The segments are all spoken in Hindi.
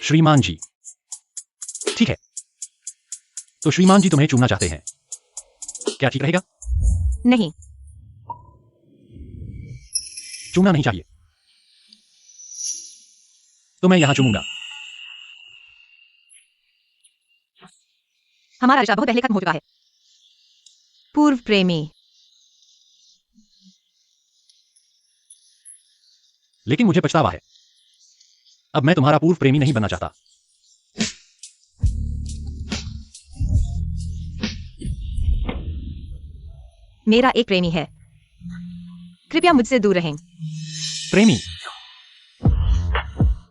श्रीमान जी। ठीक है, तो श्रीमान जी तुम्हें चूमना चाहते हैं, क्या ठीक रहेगा? नहीं। चूमना नहीं चाहिए, तो मैं यहां चूमूंगा। हमारा रिश्ता बहुत पहले खत्म हो चुका है। पूर्व प्रेमी। लेकिन मुझे पछतावा है, अब मैं तुम्हारा पूर्व प्रेमी नहीं बनना चाहता। मेरा एक प्रेमी है, कृपया मुझसे दूर रहें। प्रेमी?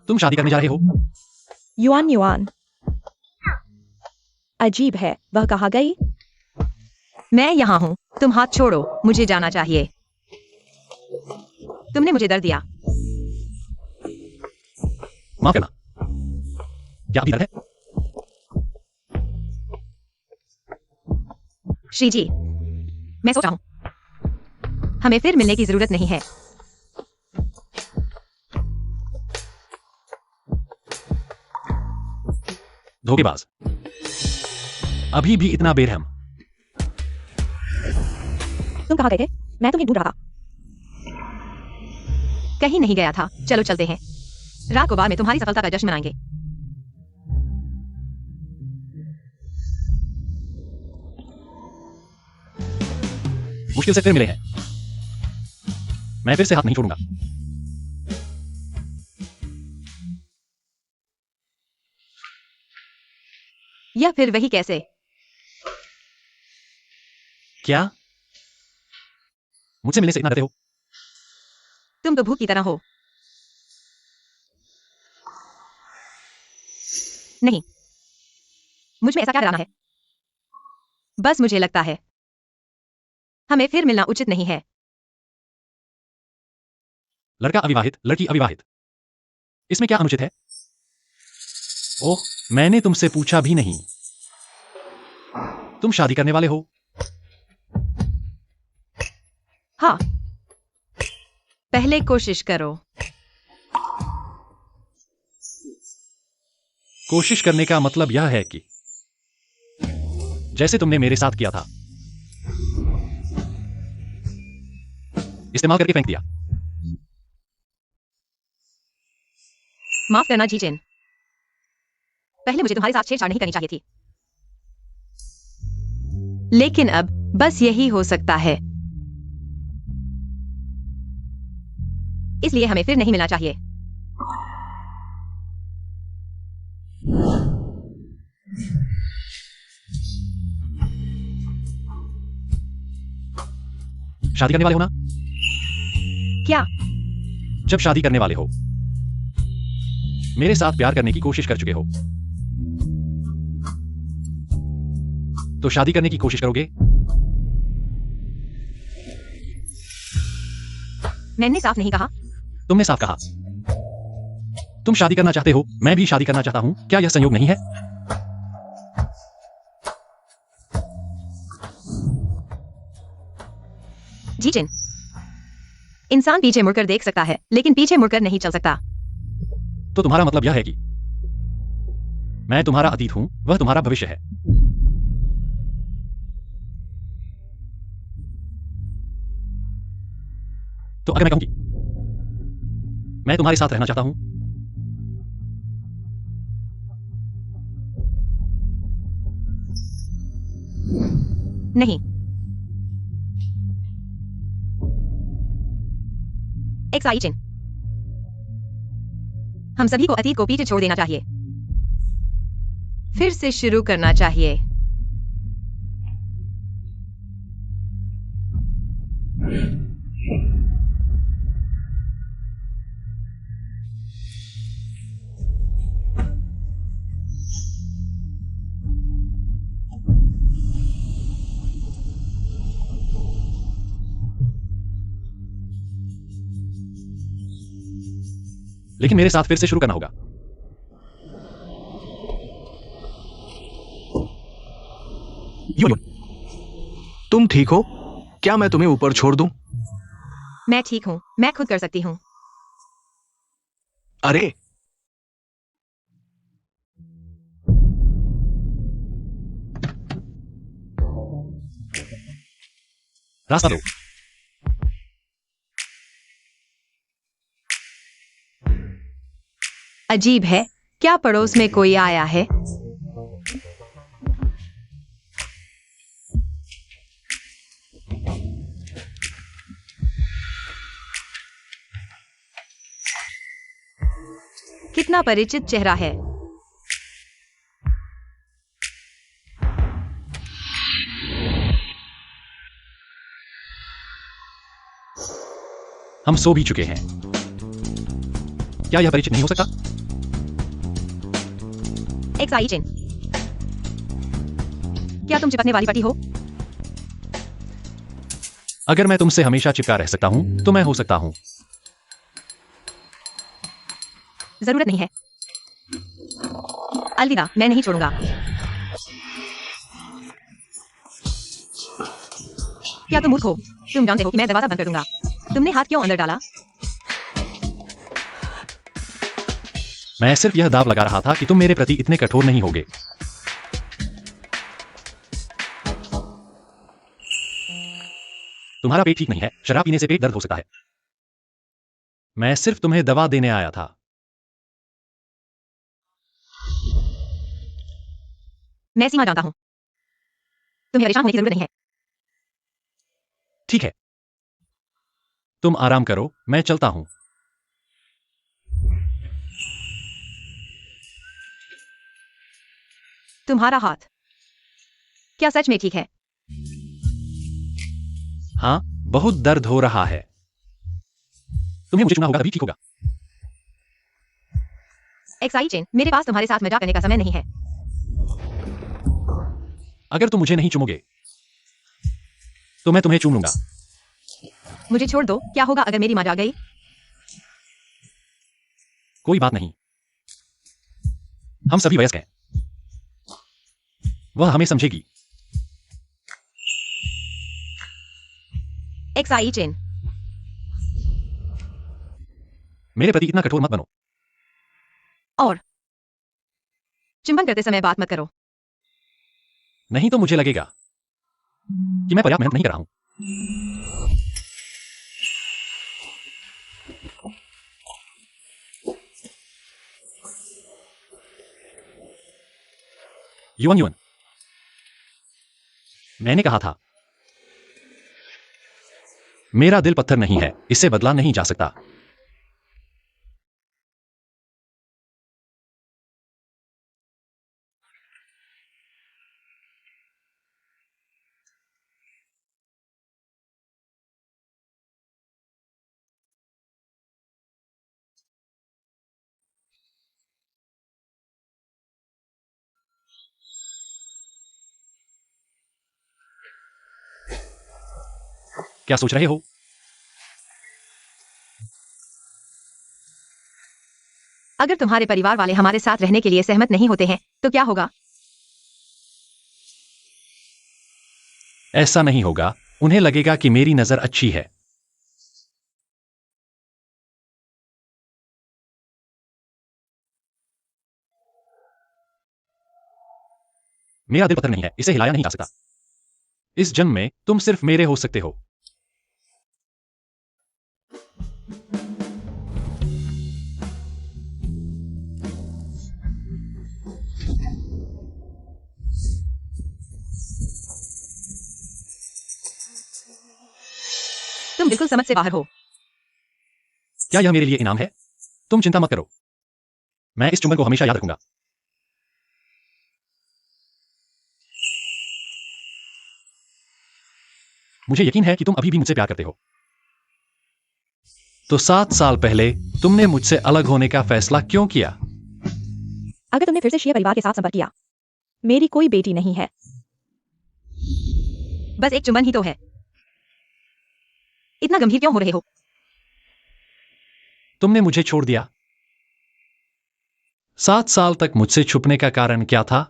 तुम शादी करने जा रहे हो? युआन युआन, अजीब है, वह कहाँ गई? मैं यहाँ हूँ, तुम हाथ छोड़ो, मुझे जाना चाहिए। तुमने मुझे दर्द दिया। माफ करना, क्या अभी दर्द है? श्री जी, मैं सोच रहा हूँ हमें फिर मिलने की जरूरत नहीं है। धोखेबाज, अभी भी इतना बेरहम। तुम कहाँ गए थे? मैं तुम्हें ढूंढ रहा था। कहीं नहीं गया था, चलो चलते हैं, रात को बार में तुम्हारी सफलता का जश्न मनाएंगे। मुश्किल से फिर मिले हैं, मैं फिर से हाथ नहीं छोड़ूंगा। यह फिर वही कैसे? क्या मुझसे मिलने से इतना डरते हो? तुम तो भूत की तरह हो। नहीं, मुझ में ऐसा क्या डराना है? बस मुझे लगता है हमें फिर मिलना उचित नहीं है। लड़का अविवाहित, लड़की अविवाहित, इसमें क्या अनुचित है? ओह, मैंने तुमसे पूछा भी नहीं, तुम शादी करने वाले हो? हाँ, पहले कोशिश करो। कोशिश करने का मतलब यह है कि जैसे तुमने मेरे साथ किया था, इस्तेमाल करके फेंक दिया। माफ करना जीजेन, पहले मुझे तुम्हारे साथ छेड़छाड़ नहीं करनी चाहिए थी, लेकिन अब बस यही हो सकता है, इसलिए हमें फिर नहीं मिलना चाहिए। शादी करने वाले हो ना? क्या? जब शादी करने वाले हो, मेरे साथ प्यार करने की कोशिश कर चुके हो, तो शादी करने की कोशिश करोगे? मैंने साफ नहीं कहा। तुमने साफ कहा। तुम शादी करना चाहते हो, मैं भी शादी करना चाहता हूं, क्या यह संयोग नहीं है? जीजेन, इंसान पीछे मुड़कर देख सकता है, लेकिन पीछे मुड़कर नहीं चल सकता। तो तुम्हारा मतलब यह है कि मैं तुम्हारा अतीत हूं, वह तुम्हारा भविष्य है। तो अगर मैं कहूं कि मैं तुम्हारे साथ रहना चाहता हूं, नहीं। एक्साइचिन, हम सभी को अतीत को पीछे छोड़ देना चाहिए, फिर से शुरू करना चाहिए। लेकिन मेरे साथ फिर से शुरू करना होगा। यो, तुम ठीक हो? क्या मैं तुम्हें ऊपर छोड़ दूं? मैं ठीक हूं, मैं खुद कर सकती हूं। अरे रास्ता दो। अजीब है, क्या पड़ोस में कोई आया है? कितना परिचित चेहरा है। हम सो भी चुके हैं। क्या यह परिचित नहीं हो सकता? एक्साइटिंग। क्या तुम चिपकने वाली पट्टी हो? अगर मैं तुमसे हमेशा चिपका रह सकता हूं तो मैं हो सकता हूं। जरूरत नहीं है। अलविदा, मैं नहीं छोड़ूंगा। क्या तुम मूर्ख हो? तुम जानते हो कि मैं दरवाजा बंद कर दूंगा। तुमने हाथ क्यों अंदर डाला? मैं सिर्फ यह दाव लगा रहा था कि तुम मेरे प्रति इतने कठोर नहीं होगे। तुम्हारा पेट ठीक नहीं है, शराब पीने से पेट दर्द हो सकता है। मैं सिर्फ तुम्हें दवा देने आया था। मैं सीमा जानता हूं। तुम्हें परेशान होने की जरूरत नहीं है। ठीक है, तुम आराम करो, मैं चलता हूं। तुम्हारा हाथ क्या सच में ठीक है? हाँ, बहुत दर्द हो रहा है। तुम्हें मुझे चुना होगा, तभी ठीक होगा। एक्साइटिंग, मेरे पास तुम्हारे साथ मजाक करने का समय नहीं है। अगर तुम मुझे नहीं चुमोगे तो मैं तुम्हें चूम लूंगा। मुझे छोड़ दो। क्या होगा अगर मेरी मां जाग गई? कोई बात नहीं, हम सभी वयस्क हैं। वह हमें समझेगी। एक्साइटिंग। मेरे प्रति इतना कठोर मत बनो। और चुंबन करते समय बात मत करो। नहीं तो मुझे लगेगा कि मैं पर्याप्त मेहनत नहीं कर रहा हूं। युवन युवन, मैंने कहा था, मेरा दिल पत्थर नहीं है, इसे बदला नहीं जा सकता। क्या सोच रहे हो? अगर तुम्हारे परिवार वाले हमारे साथ रहने के लिए सहमत नहीं होते हैं तो क्या होगा? ऐसा नहीं होगा, उन्हें लगेगा कि मेरी नजर अच्छी है। मेरा दिल पत्थर नहीं है, इसे हिलाया नहीं जा सकता। इस जन्म में तुम सिर्फ मेरे हो सकते हो। तुम बिल्कुल समझ से बाहर हो। क्या यह मेरे लिए इनाम है? तुम चिंता मत करो, मैं इस चुंबन को हमेशा याद रखूंगा। मुझे यकीन है कि तुम अभी भी मुझसे प्यार करते हो। तो 7 साल पहले तुमने मुझसे अलग होने का फैसला क्यों किया? अगर तुमने फिर से शिया परिवार के साथ संपर्क किया, मेरी कोई बेटी नहीं है। बस एक चुंबन ही तो है। इतना गंभीर क्यों हो रहे हो? तुमने मुझे छोड़ दिया। 7 साल तक मुझसे छुपने का कारण क्या था?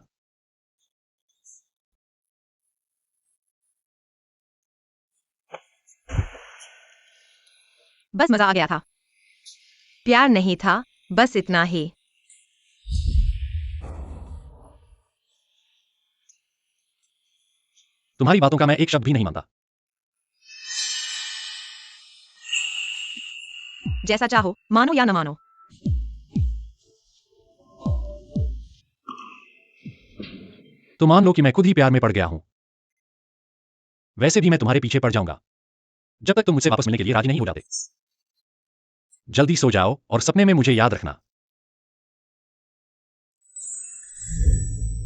बस मजा आ गया था। प्यार नहीं था, बस इतना ही। तुम्हारी बातों का मैं एक शब्द भी नहीं मानता। जैसा चाहो, मानो या न मानो। तो मान लो कि मैं खुद ही प्यार में पड़ गया हूं। वैसे भी मैं तुम्हारे पीछे पड़ जाऊंगा जब तक तुम मुझसे वापस मिलने के लिए राजी नहीं हो जाते। जल्दी सो जाओ और सपने में मुझे याद रखना।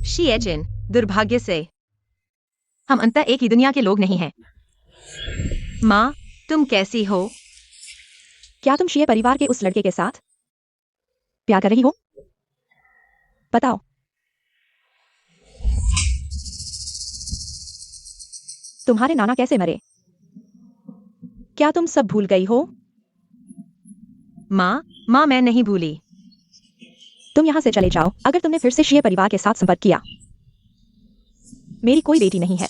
शिएचिन, दुर्भाग्य से हम अंततः एक ही दुनिया के लोग नहीं हैं। माँ, तुम कैसी हो? क्या तुम शिए परिवार के उस लड़के के साथ प्यार कर रही हो? बताओ। तुम्हारे नाना कैसे मरे? क्या तुम सब भूल गई हो? माँ, मैं नहीं भूली। तुम यहां से चले जाओ अगर तुमने फिर से शिए परिवार के साथ संपर्क किया। मेरी कोई बेटी नहीं है।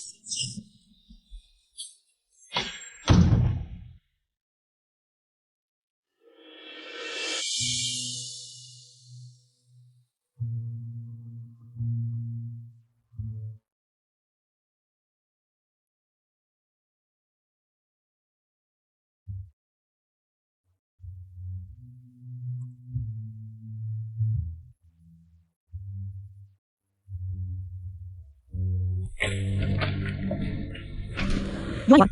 युआन,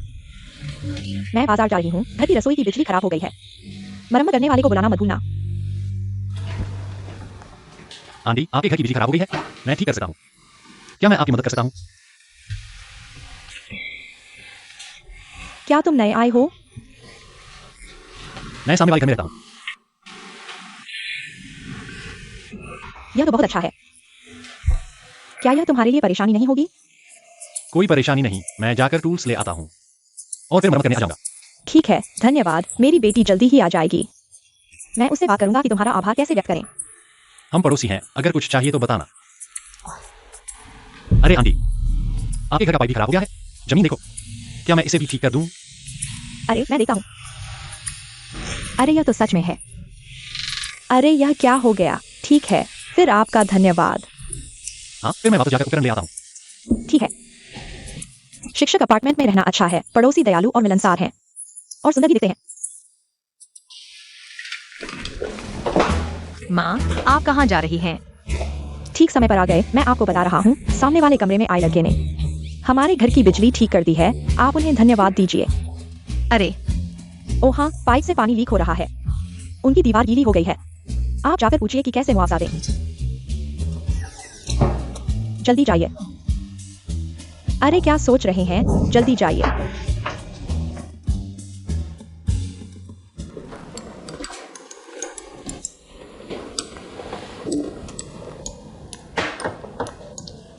मैं बाजार जा रही हूँ। घर की रसोई की बिजली खराब हो गई है। मरम्मत करने वाले को बुलाना मत भूलना। आंटी, आपके घर की बिजली खराब हो गई है। मैं ठीक कर सकता हूँ। क्या मैं आपकी मदद कर सकता हूँ? क्या तुम नए आए हो? मैं सामने वाले घर में रहता हूँ। यह तो बहुत अच्छा है। क्या यह तुम्हारे लिए परेशानी नहीं होगी? कोई परेशानी नहीं, मैं जाकर टूल्स ले आता हूँ और फिर मरम्मत करने आ जाऊंगा। ठीक है, धन्यवाद। मेरी बेटी जल्दी ही आ जाएगी। मैं उससे बात करूंगा कि तुम्हारा आभार कैसे व्यक्त करें। हम पड़ोसी हैं, अगर कुछ चाहिए तो बताना। अरे आंटी, आपके घर का पाइप भी खराब हो गया है। जमीन देखो, क्या मैं इसे भी ठीक कर दूं? अरे मैं देखता हूँ। अरे यह तो सच में है। अरे यह क्या हो गया? ठीक है, फिर आपका धन्यवाद। हाँ, फिर मैं वापस जाकर उपकरण ले आता हूँ। ठीक है। शिक्षक अपार्टमेंट में रहना अच्छा है। पड़ोसी दयालु और मिलनसार हैं और सुंदर भी दिखते हैं। माँ, आप कहाँ जा रही हैं? ठीक समय पर आ गए। मैं आपको बता रहा हूँ, सामने वाले कमरे में आए लड़के ने हमारे घर की बिजली ठीक कर दी है। आप उन्हें धन्यवाद दीजिए। अरे, ओ हाँ, पाइप से पानी लीक हो रहा है। उनकी दीवार गीली हो गई है। आप जाकर पूछिए कि कैसे मुआवजा दें। जल्दी जाइए। अरे क्या सोच रहे हैं? जल्दी जाइए।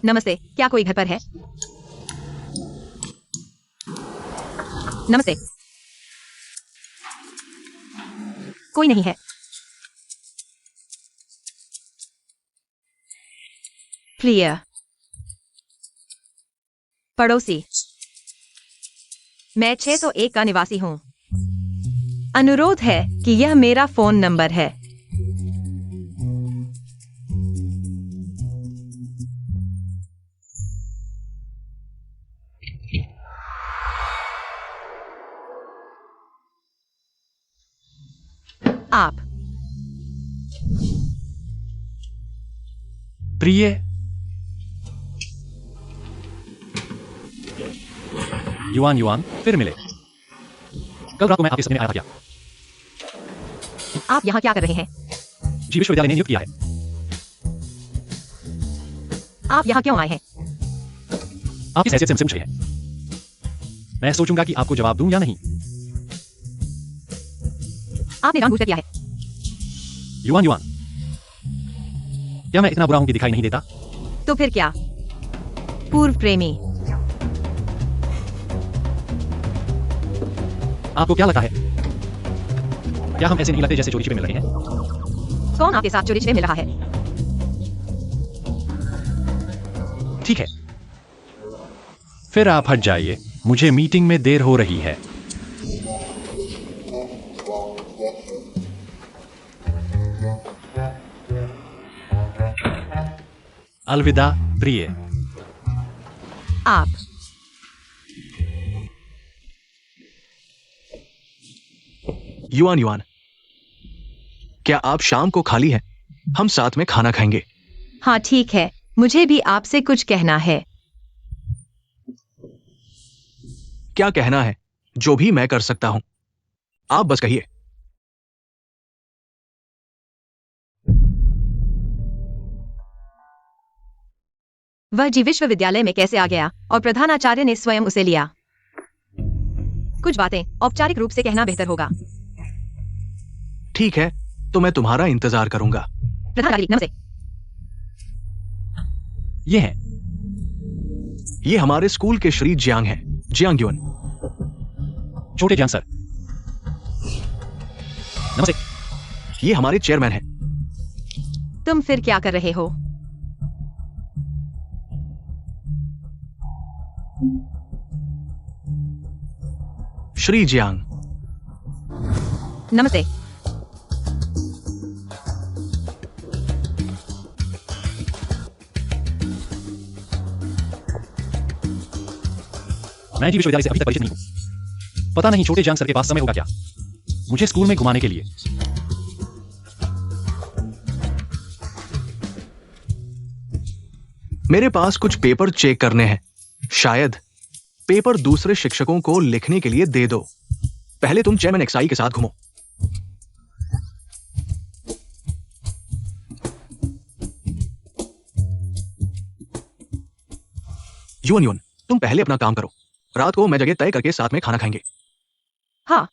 नमस्ते, क्या कोई घर पर है? नमस्ते। कोई नहीं है। प्रिय पड़ोसी, मैं 601 का निवासी हूं। अनुरोध है कि यह मेरा फोन नंबर है। आप प्रिय, युआन, फिर मिले। कल रात को मैं आपके सपने में आया था क्या? आप यहाँ क्या कर रहे हैं? जी, विश्वविद्यालय ने नियुक्त किया है। आप यहाँ क्यों आए हैं? आप किस हैसियत से मुझसे पूछ रहे हैं? मैं सोचूंगा कि आपको जवाब दूं या नहीं। आपने जानबूझकर किया है। युआन, क्या मैं इतना बुरा हूं कि दिखाई नहीं देता? तो फिर क्या? पूर्व प्रेमी, आपको क्या लगता है? क्या हम ऐसे नहीं लगते जैसे चोरी छिपे मिल रहे हैं? कौन आपके साथ चोरी छिपे मिल रहा है? ठीक है, फिर आप हट जाइए। मुझे मीटिंग में देर हो रही है। अलविदा प्रिय। आप युआन, क्या आप शाम को खाली हैं? हम साथ में खाना खाएंगे। हाँ ठीक है, मुझे भी आपसे कुछ कहना है। क्या कहना है? जो भी मैं कर सकता हूं, आप बस कहिए। वह जी विश्वविद्यालय में कैसे आ गया और प्रधानाचार्य ने स्वयं उसे लिया। कुछ बातें औपचारिक रूप से कहना बेहतर होगा। ठीक है, तो मैं तुम्हारा इंतजार करूंगा। प्रधानाचार्य नमस्ते। ये है। ये हमारे स्कूल के श्री जियांग हैं, जियांग युन। छोटे जान सर। नमस्ते। ये हमारे चेयरमैन हैं। तुम फिर क्या कर रहे हो? श्री जियांग। नमस्ते। मैं जी विश्वविद्यालय से अभी तक परिचित नहीं हूं। पता नहीं छोटे जांग सर के पास समय होगा क्या मुझे स्कूल में घुमाने के लिए। मेरे पास कुछ पेपर चेक करने हैं। शायद पेपर दूसरे शिक्षकों को लिखने के लिए दे दो। पहले तुम चेयरमैन एक्साई के साथ घूमो। युन युन, तुम पहले अपना काम करो। रात को मैं जगह तय करके साथ में खाना खाएंगे। हाँ।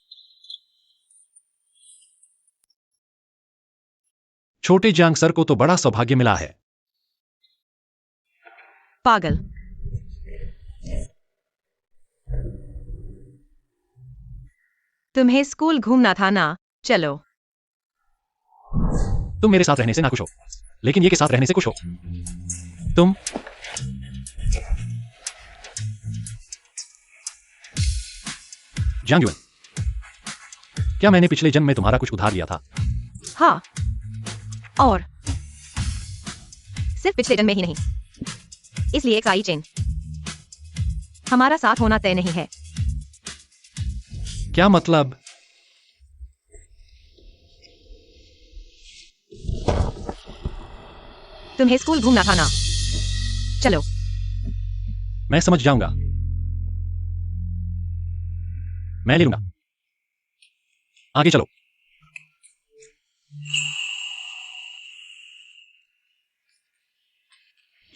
छोटे जांग सर को तो बड़ा सौभाग्य मिला है। पागल। तुम्हें स्कूल घूमना था ना? चलो। तुम मेरे साथ रहने से ना खुश हो, लेकिन ये के साथ रहने से खुश हो। तुम जांग युन, क्या मैंने पिछले जन्म में तुम्हारा कुछ उधार लिया था? हाँ, और सिर्फ पिछले जन्म में ही नहीं, इसलिए एक्साई चेन हमारा साथ होना तय नहीं है। क्या मतलब? तुम्हें स्कूल घूमना था ना? चलो। मैं समझ जाऊंगा, मैं ले लूंगा। आगे चलो।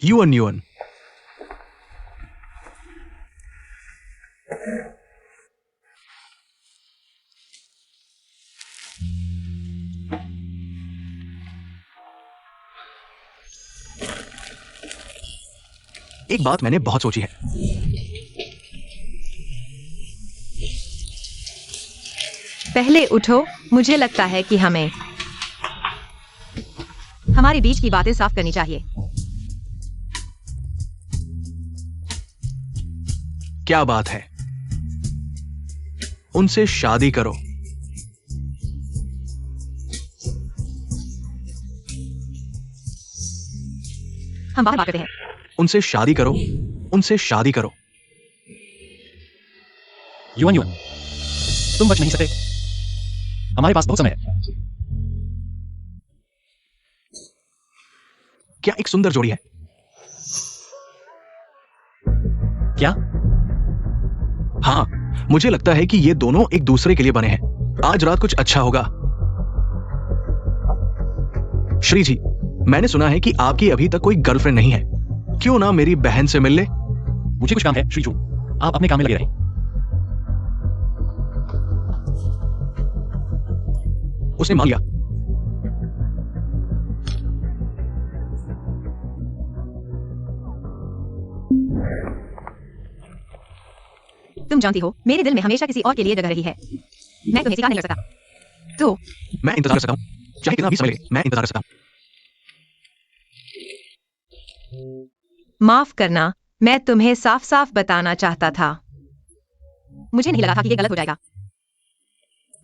युन युन, एक बात मैंने बहुत सोची है। पहले उठो, मुझे लगता है कि हमें हमारे बीच की बातें साफ करनी चाहिए। क्या बात है? उनसे शादी करो। हम बाहर बात करते हैं। उनसे शादी करो, उनसे शादी करो। युन युन, तुम बच नहीं सकते। हमारे पास बहुत समय है। क्या एक सुंदर जोड़ी है? क्या? हाँ, मुझे लगता है कि ये दोनों एक दूसरे के लिए बने हैं। आज रात कुछ अच्छा होगा। श्री जी, मैंने सुना है कि आपकी अभी तक कोई गर्लफ्रेंड नहीं है। क्यों ना मेरी बहन से मिल ले? मुझे कुछ काम है श्रीजू, आप अपने काम में लगे रहें। उसने मान लिया। तुम जानती हो, मेरे दिल में हमेशा किसी और के लिए जगह रही है। मैं तुम्हें सिखा नहीं कर सकता। तो मैं इंतजार कर सकता हूं, चाहे कितना भी समय लगे, मैं इंतजार कर सकता हूं। माफ करना, मैं तुम्हें साफ साफ बताना चाहता था। मुझे नहीं लगा था कि ये गलत हो जाएगा।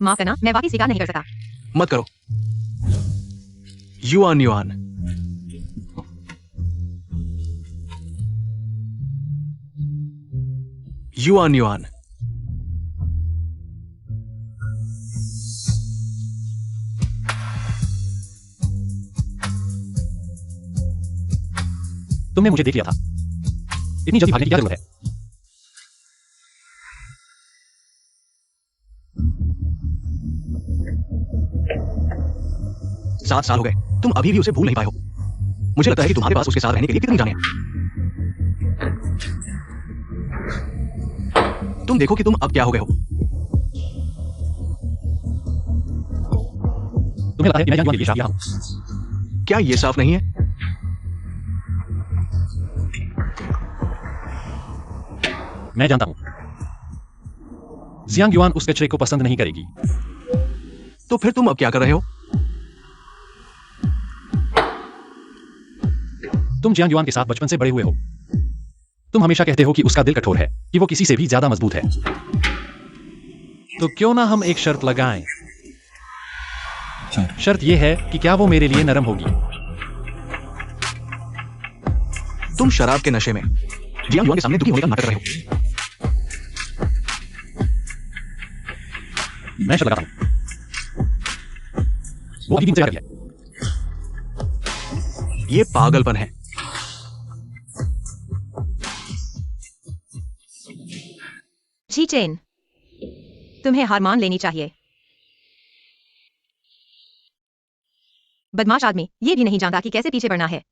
माफ करना, मैं वाकई स्वीकार नहीं कर सका। मत करो। युआन युआन, युआन युआन, तुमने मुझे देख लिया था। इतनी जल्दी भागने की क्या जरूरत है? 7 साल हो गए, तुम अभी भी उसे भूल नहीं पाए हो। मुझे लगता है कि तुम्हारे पास उसके साथ रहने के लिए कितनी जाने हैं। तुम देखो कि तुम अब क्या हो गए हो। तुम्हें लगता है कि मैं जानबूझ के ये शाप किया हूं? क्या ये साफ नहीं है? मैं जानता हूं। जियांग युआन उस कचरे को पसंद नहीं करेगी। तो फिर तुम अब क्या कर रहे हो? तुम जियांग युआन के साथ बचपन से बड़े हुए हो। तुम हमेशा कहते हो कि उसका दिल कठोर है, कि वो किसी से भी ज्यादा मजबूत है। तो क्यों ना हम एक शर्त लगाएं? शर्त यह है कि क्या वो मेरे लिए नरम होगी। तुम शराब के नशे में जियांग युआन के सामने दुखी होने का नाटक कर रहे हो। मैं शर्त लगाता हूं। वो अभी भी मुझसे प्यार करती है। ये पागलपन है। जी चेन, तुम्हें हार मान लेनी चाहिए। बदमाश आदमी ये भी नहीं जानता कि कैसे पीछे बढ़ना है।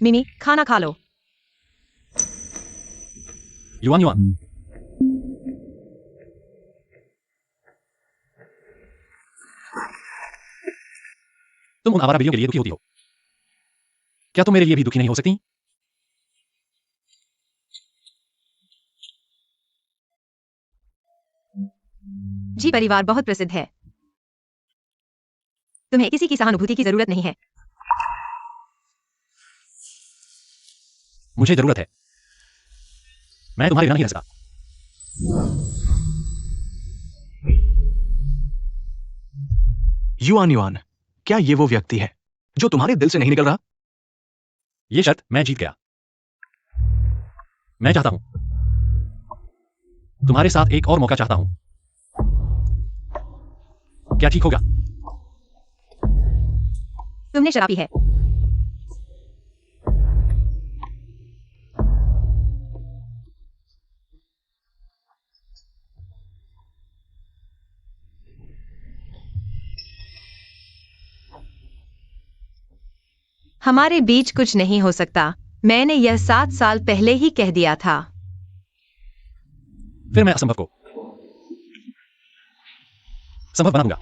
मिमी, खाना खा लो। युआन युआन, तुम उन आवारा बिल्लियों के लिए दुखी होती हो। क्या तुम मेरे लिए भी दुखी नहीं हो सकती? जी परिवार बहुत प्रसिद्ध है। तुम्हें किसी की सहानुभूति की जरूरत नहीं है। मुझे जरूरत है। मैं तुम्हारे बिना नहीं रह सकता। युआन युआन, क्या ये वो व्यक्ति है जो तुम्हारे दिल से नहीं निकल रहा? ये शर्त मैं जीत गया। मैं चाहता हूं, तुम्हारे साथ एक और मौका चाहता हूं। क्या ठीक होगा? तुमने शराब पी है। हमारे बीच कुछ नहीं हो सकता। मैंने यह 7 साल पहले ही कह दिया था। फिर मैं असंभव को संभव बनाऊंगा।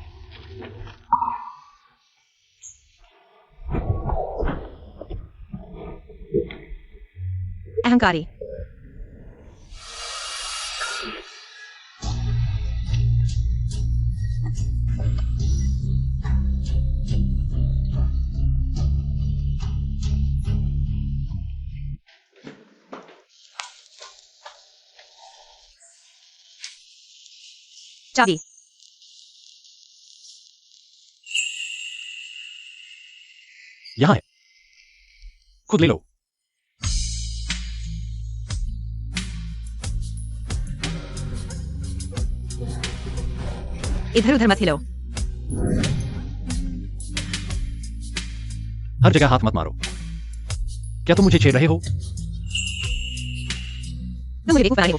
अहंकारी। चाबी। यहां है, खुद ले लो। इधर उधर मत हिलो। हर जगह हाथ मत मारो। क्या तुम मुझे छेड़ रहे हो? तुम मुझे बेवकूफ बना रहे हो।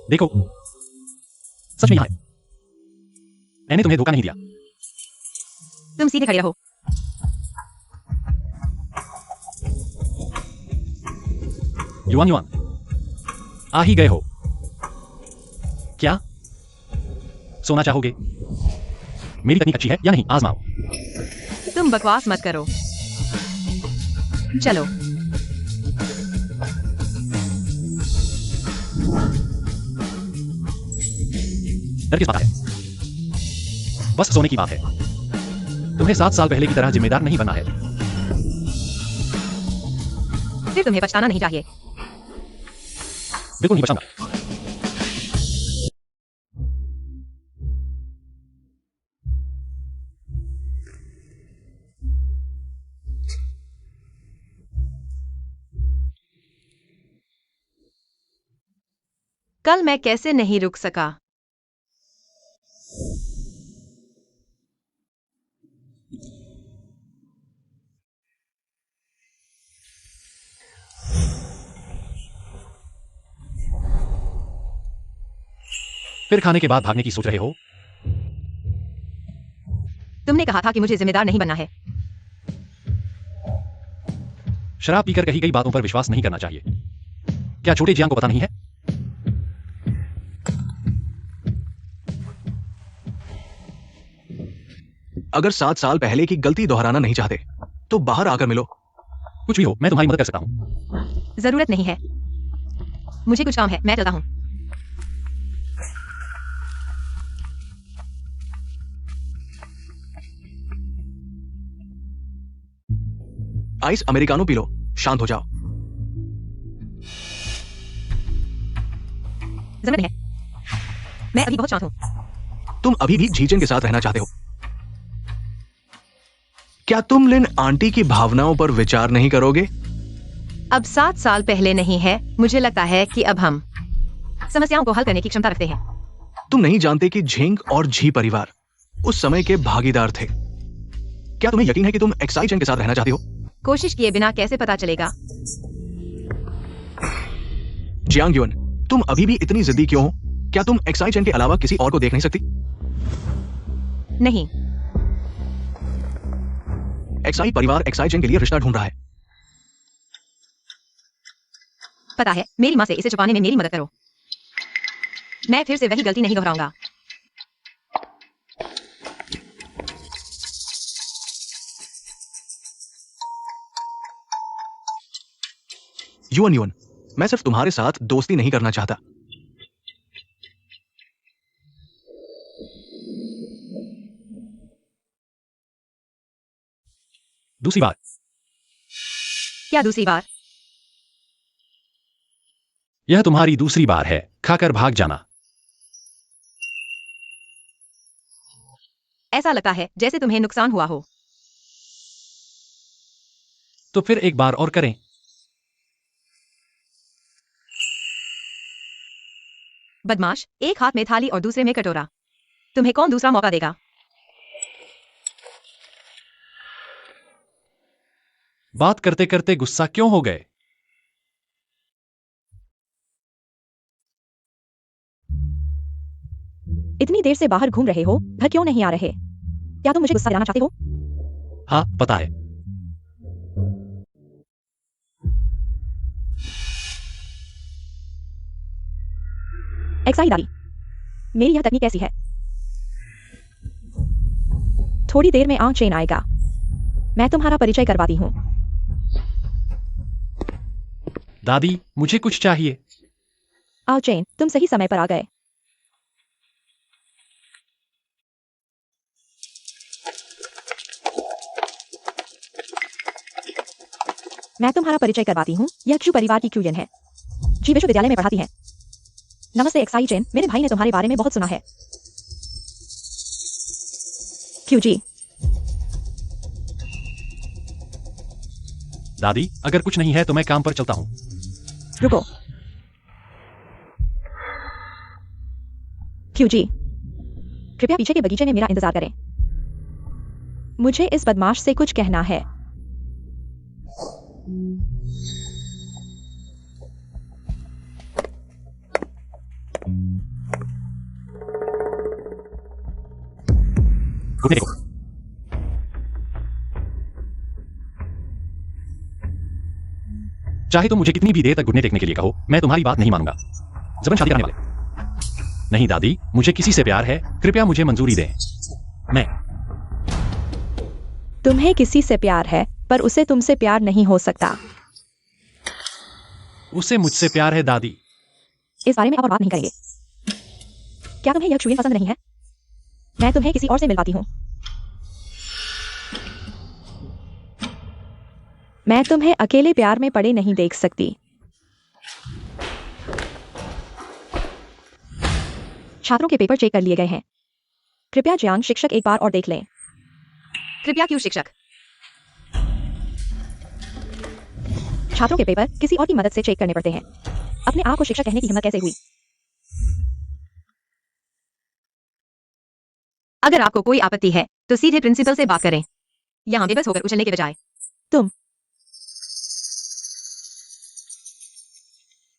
देखो, सच में यहां है। मैंने तुम्हें धोखा नहीं दिया। तुम सीधे खड़े रहो। युआन युआन, आ ही गए हो। क्या सोना चाहोगे? मेरी तकनीक अच्छी है या नहीं? आजमाओ। तुम बकवास मत करो। चलो। डर किस बात है? बस सोने की बात है। तुम्हें 7 साल पहले की तरह जिम्मेदार नहीं बनना है। फिर तुम्हें पछताना नहीं चाहिए। बिल्कुल नहीं बचाऊंगा। कल मैं कैसे नहीं रुक सका। फिर खाने के बाद भागने की सोच रहे हो? तुमने कहा था कि मुझे जिम्मेदार नहीं बनना है। शराब पीकर कही गई बातों पर विश्वास नहीं करना चाहिए। क्या छोटे जियांग को पता नहीं है? अगर 7 साल पहले की गलती दोहराना नहीं चाहते तो बाहर आकर मिलो। कुछ भी हो, मैं तुम्हारी मदद कर सकता हूं। जरूरत नहीं है, मुझे कुछ काम है, मैं चलता हूं। आइस अमेरिकानो पी लो, शांत हो जाओ। जरूरत नहीं है, मैं अभी बहुत शांत हूं। तुम अभी भी झीचेन के साथ रहना चाहते हो? क्या तुम लिन आंटी की भावनाओं पर विचार नहीं करोगे? अब 7 साल पहले नहीं है। मुझे लगता है कि अब हम समस्याओं को हल करने की क्षमता रखते हैं। तुम नहीं जानते कि झिंग और झी परिवार उस समय के भागीदार थे। क्या तुम्हें यकीन है कि तुम एक्साई चेन के साथ रहना चाहते हो? कोशिश किए बिना कैसे पता चलेगा? जियांग युन, तुम अभी भी इतनी जिद्दी क्यों हो? क्या तुम एक्साई चेन के अलावा किसी और को देख नहीं सकती? नहीं, एक्साई परिवार एक्साई चेन के लिए रिश्ता ढूंढ रहा है। पता है, मेरी माँ से इसे छुपाने में मेरी मदद करो। मैं फिर से वही गलती नहीं दोहराऊंगा। युन युन, मैं सिर्फ तुम्हारे साथ दोस्ती नहीं करना चाहता। दूसरी बात। क्या दूसरी बार? यह तुम्हारी दूसरी बार है खाकर भाग जाना। ऐसा लगता है जैसे तुम्हें नुकसान हुआ हो। तो फिर एक बार और करें। बदमाश, एक हाथ में थाली और दूसरे में कटोरा। तुम्हें कौन दूसरा मौका देगा? बात करते करते गुस्सा क्यों हो गए? इतनी देर से बाहर घूम रहे हो, घर क्यों नहीं आ रहे? क्या तुम मुझे गुस्सा दिलाना चाहते हो? हाँ, पता है। एक्साई दादी, मेरी यह तकनीक कैसी है? थोड़ी देर में आंख चेन आएगा। मैं तुम्हारा परिचय करवाती हूँ। दादी, मुझे कुछ चाहिए। आओ चेन, तुम सही समय पर आ गए। मैं तुम्हारा परिचय करवाती हूँ। यह क्यू परिवार की क्यूयन है। जी विश्वविद्यालय में पढ़ाती है। नमस्ते एक्साई चेन, मेरे भाई ने तुम्हारे बारे में बहुत सुना है। क्यू जी। दादी, अगर कुछ नहीं है तो मैं काम पर चलता हूं। रुको। क्यू जी, कृपया पीछे के बगीचे में मेरा इंतजार करें। मुझे इस बदमाश से कुछ कहना है। घुटने देखो। चाहे तुम मुझे कितनी भी देर तक घुटने टेकने के लिए कहो, मैं तुम्हारी बात नहीं मानूंगा। जबरन शादी करने वाले। नहीं दादी, मुझे किसी से प्यार है, कृपया मुझे मंजूरी दें। मैं तुम्हें किसी से प्यार है, पर उसे तुमसे प्यार नहीं हो सकता। उसे मुझसे प्यार है दादी। इस बारे में अब और बात नहीं करेंगे। क्या तुम्हें यह क्षुएं पसंद नहीं है? मैं तुम्हें किसी और से मिलवाती हूँ। मैं तुम्हें अकेले प्यार में पड़े नहीं देख सकती। छात्रों के पेपर चेक कर लिए गए हैं। कृपया जियांग शिक्षक एक बार और देख लें। कृपया क्यों शिक्षक? छात्रों के पेपर किसी और की मदद से चेक करने पड़ते हैं। अपने आप को शिक्षक कहने की हिम्मत कैसे हुई? अगर आपको कोई आपत्ति है तो सीधे प्रिंसिपल से बात करें, यहाँ बेबस होकर उछलने के बजाय।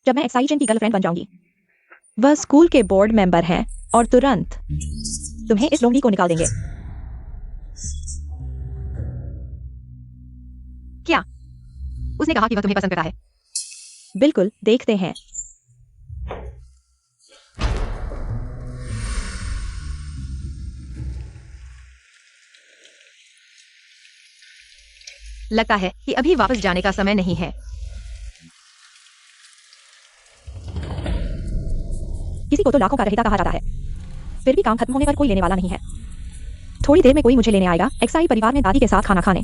जब मैं एक्साई चेन की गर्लफ्रेंड बन जाऊंगी, वह स्कूल के बोर्ड मेंबर हैं और तुरंत तुम्हें इस लोंगी को निकाल देंगे। क्या? उसने कहा कि वह तुम्हें पसंद करता है। बिल्कुल, देखते हैं। लगता है कि अभी वापस जाने का समय नहीं है। किसी को तो लाखों का रहिता कहा जाता है, फिर भी काम खत्म होने पर कोई लेने वाला नहीं है। थोड़ी देर में कोई मुझे लेने आएगा, एक्साई परिवार में दादी के साथ खाना खाने।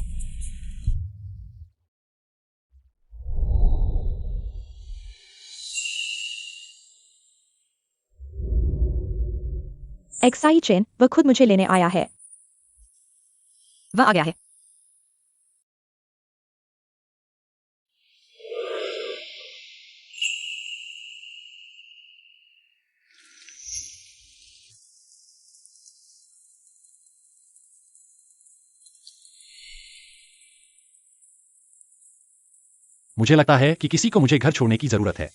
एक्साई चेन, वह खुद मुझे लेने आया है। वह आ गया है। मुझे लगता है कि किसी को मुझे घर छोड़ने की जरूरत है।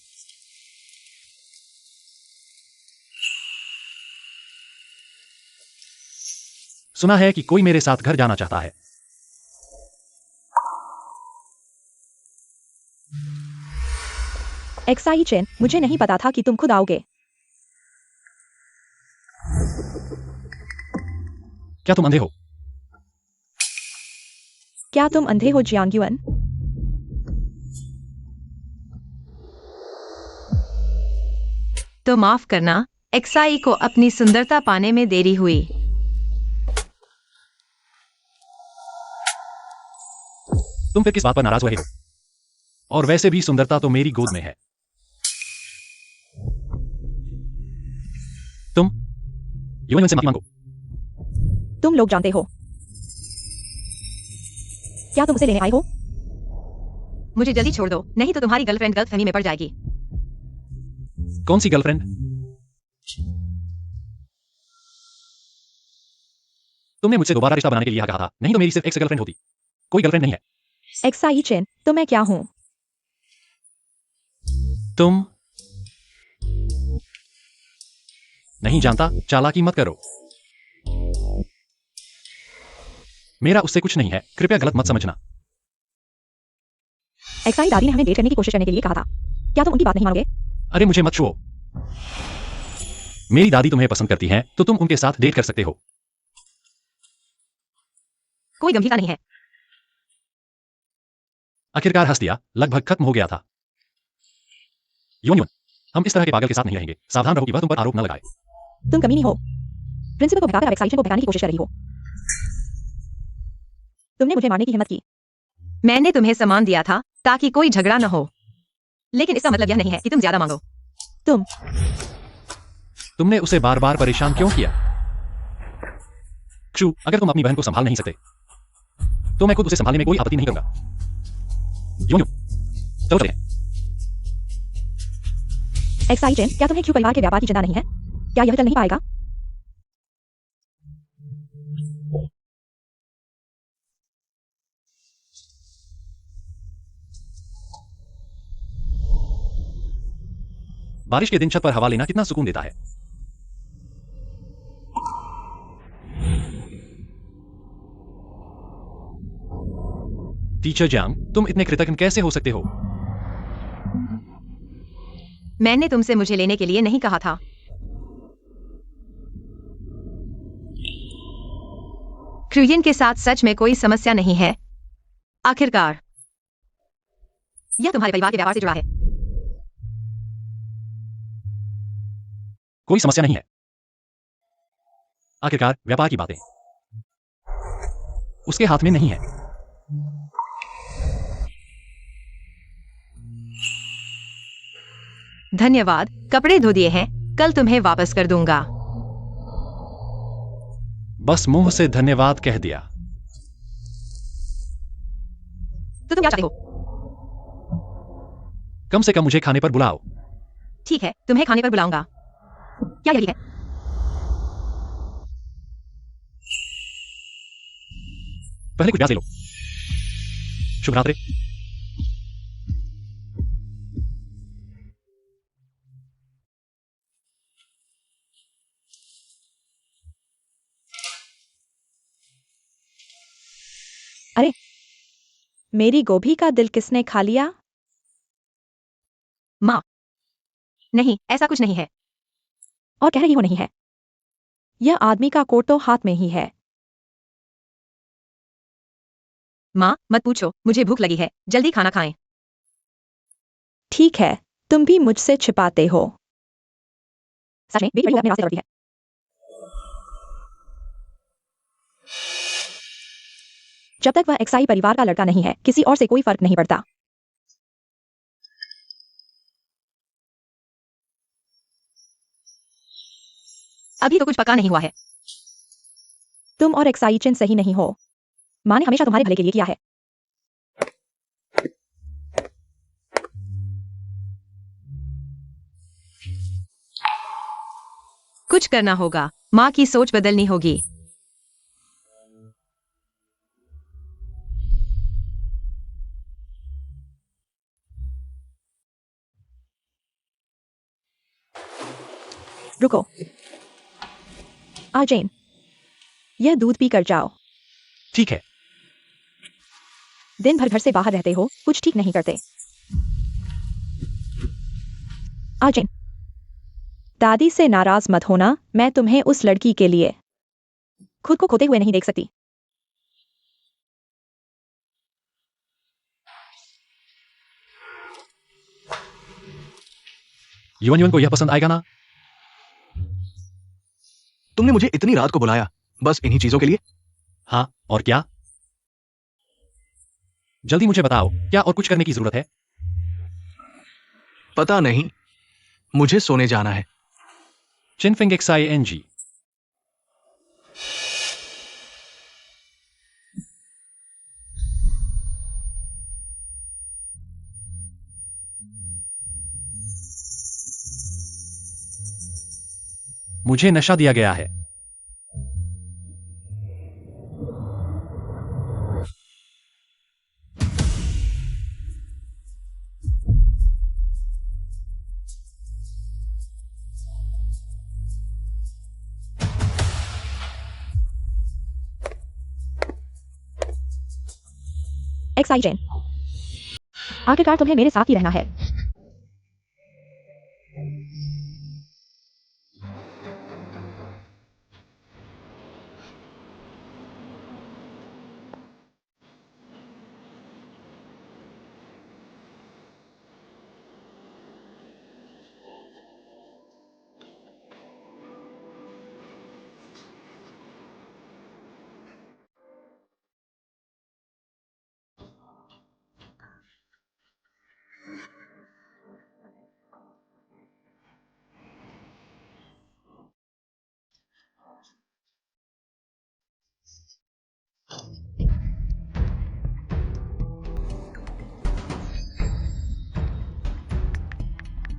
सुना है कि कोई मेरे साथ घर जाना चाहता है। एक्साई चेन, मुझे नहीं पता था कि तुम खुद आओगे। क्या तुम अंधे हो? क्या तुम अंधे हो जियांगयुन? तो माफ करना, एक्साई को अपनी सुंदरता पाने में देरी हुई। तुम फिर किस बात पर नाराज हुए हो? और वैसे भी सुंदरता तो मेरी गोद में है। तुम यूएन से माफी मांगो। तुम लोग जानते हो। क्या तुम उसे लेने आए हो? मुझे जल्दी छोड़ दो, नहीं तो तुम्हारी गर्लफ्रेंड गलतफहमी में पड़ जाएगी। कौन सी गर्लफ्रेंड? तुमने मुझसे दोबारा रिश्ता बनाने के लिए कहा था, नहीं तो मेरी सिर्फ एक गर्लफ्रेंड होती। कोई गर्लफ्रेंड नहीं है। एक्साई चेन, तो मैं क्या हूं? तुम नहीं जानता, चालाकी मत करो। मेरा उससे कुछ नहीं है, कृपया गलत मत समझना। एक्साई दादी ने हमें डेट करने की कोशिश करने के लिए कहा था। क्या तुम उनकी बात नहीं मानोगे? अरे मुझे मत छुओ। मेरी दादी तुम्हें पसंद करती हैं, तो तुम उनके साथ डेट कर सकते हो। कोई गंभीरता नहीं है। आखिरकार हंस दिया, लगभग खत्म हो गया था। यून, हम इस तरह के पागल के साथ नहीं रहेंगे। सावधान रहो कि वह तुम पर आरोप न लगाए। तुम कमीनी हो। प्रिंसिपल को भगाकर अब एक्साई चेन को भगाने की कोशिश कर रही हो। तुमने मुझे मारने की हिम्मत की। मैंने तुम्हें सामान दिया था ताकि कोई झगड़ा न हो, लेकिन इसका मतलब यह नहीं है कि तुम ज्यादा मांगो। तुमने उसे बार बार परेशान क्यों किया? क्षु, अगर तुम अपनी बहन को संभाल नहीं सकते तो मैं खुद उसे संभालने में कोई आपत्ति नहीं करूंगा। यूं चलो चलें। एक्साई चेन, क्या तुम्हें क्यों परिवार के व्यापार की चिंता नहीं है? क्या यह चल नहीं पाएगा? बारिश के दिन छत पर हवा लेना कितना सुकून देता है। टीचर जांग, तुम इतने कृतज्ञ कैसे हो सकते हो? मैंने तुमसे मुझे लेने के लिए नहीं कहा था। क्रूयन के साथ सच में कोई समस्या नहीं है। आखिरकार यह तुम्हारे परिवार के व्यवहार से जुड़ा है। कोई समस्या नहीं है। आखिरकार व्यापार की बातें उसके हाथ में नहीं है। धन्यवाद, कपड़े धो दिए हैं, कल तुम्हें वापस कर दूंगा। बस मुंह से धन्यवाद कह दिया। तो तुम क्या चाहते हो? कम से कम मुझे खाने पर बुलाओ। ठीक है, तुम्हें खाने पर बुलाऊंगा। क्या यही है? पहले कुछ ब्याज ले लो। शुभ रात्रि। अरे, मेरी गोभी का दिल किसने खा लिया? माँ, नहीं, ऐसा कुछ नहीं है। और कह रही हो नहीं है? यह आदमी का कोट तो हाथ में ही है। माँ, मत पूछो, मुझे भूख लगी है, जल्दी खाना खाएं। ठीक है, तुम भी मुझसे छिपाते हो। सच में, बेटी बड़ी अपने रास्ते लौटती है। जब तक वह एक्साई परिवार का लड़का नहीं है, किसी और से कोई फर्क नहीं पड़ता। अभी तो कुछ पका नहीं हुआ है। तुम और एक्साई चिन सही नहीं हो। माँ ने हमेशा तुम्हारे भले के लिए किया है। कुछ करना होगा, माँ की सोच बदलनी होगी। रुको। जेन, यह दूध पी कर जाओ। ठीक है। दिन भर घर से बाहर रहते हो, कुछ ठीक नहीं करते। जेन, दादी से नाराज मत होना, मैं तुम्हें उस लड़की के लिए खुद को खोते हुए नहीं देख सकती। युवन युवन को यह पसंद आएगा ना? तुमने मुझे इतनी रात को बुलाया बस इन्हीं चीजों के लिए? हाँ, और क्या? जल्दी मुझे बताओ, क्या और कुछ करने की जरूरत है? पता नहीं, मुझे सोने जाना है। Jinping XING। मुझे नशा दिया गया है। जेन, आखिरकार तुम्हें मेरे साथ ही रहना है।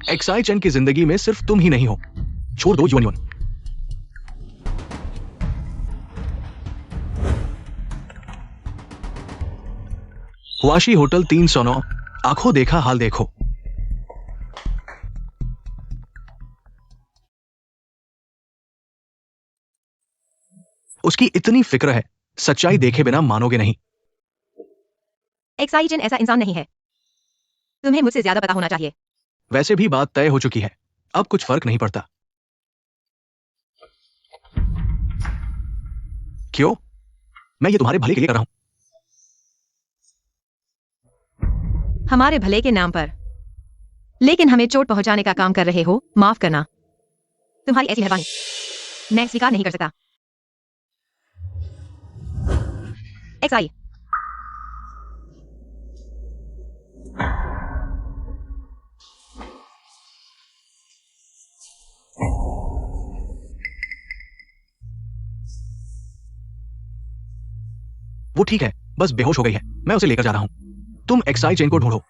एक्साई चैन की जिंदगी में सिर्फ तुम ही नहीं हो। छोड़ दो युवन युवन। हुआशी होटल 309। आंखों देखा हाल देखो। उसकी इतनी फिक्र है, सच्चाई देखे बिना मानोगे नहीं। एक्साई चिन ऐसा इंसान नहीं है। तुम्हें मुझसे ज्यादा पता होना चाहिए। वैसे भी बात तय हो चुकी है, अब कुछ फर्क नहीं पड़ता। क्यों? मैं ये तुम्हारे भले के लिए कर रहा हूं। हमारे भले के नाम पर। लेकिन हमें चोट पहुंचाने का काम कर रहे हो, माफ करना। तुम्हारी ऐसी मेहरबानी मैं स्वीकार नहीं कर सकता। एक्साई, वो ठीक है, बस बेहोश हो गई है। मैं उसे लेकर जा रहा हूं। तुम एक्साई चेन को ढूंढो।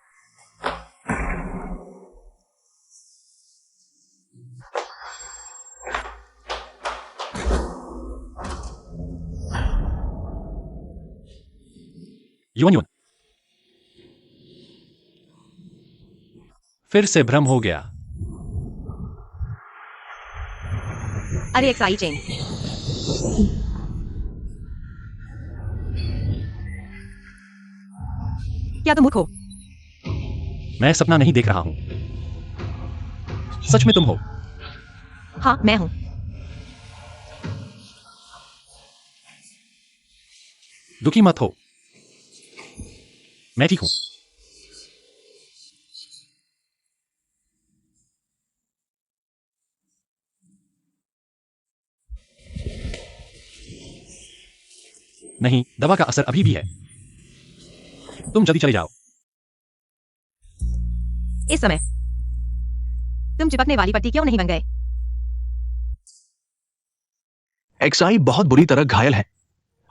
युवन युवन। फिर से भ्रम हो गया। अरे एक्साई चेन। क्या तुम मूर्ख हो? मैं सपना नहीं देख रहा हूं। सच में तुम हो। हाँ मैं हूं। दुखी मत हो, मैं ठीक हूं। नहीं, दवा का असर अभी भी है। तुम जल्दी चले जाओ। इस समय तुम चिपकने वाली पट्टी क्यों नहीं बन गए? एक्साई बहुत बुरी तरह घायल है,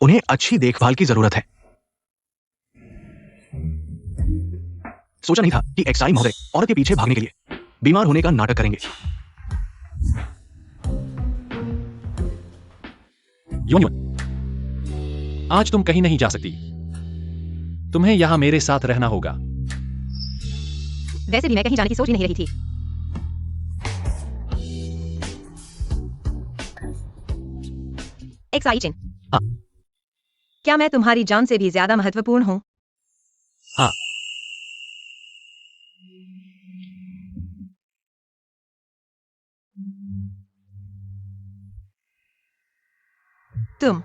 उन्हें अच्छी देखभाल की जरूरत है। सोचा नहीं था कि एक्साई महोदय औरत के पीछे भागने के लिए बीमार होने का नाटक करेंगे। युवन युवन, आज तुम कहीं नहीं जा सकती। तुम्हें यहां मेरे साथ रहना होगा। वैसे भी मैं कहीं जाने की सोच ही नहीं रही थी। एक्साई चेन। हाँ। क्या मैं तुम्हारी जान से भी ज्यादा महत्वपूर्ण हूं? हाँ। तुम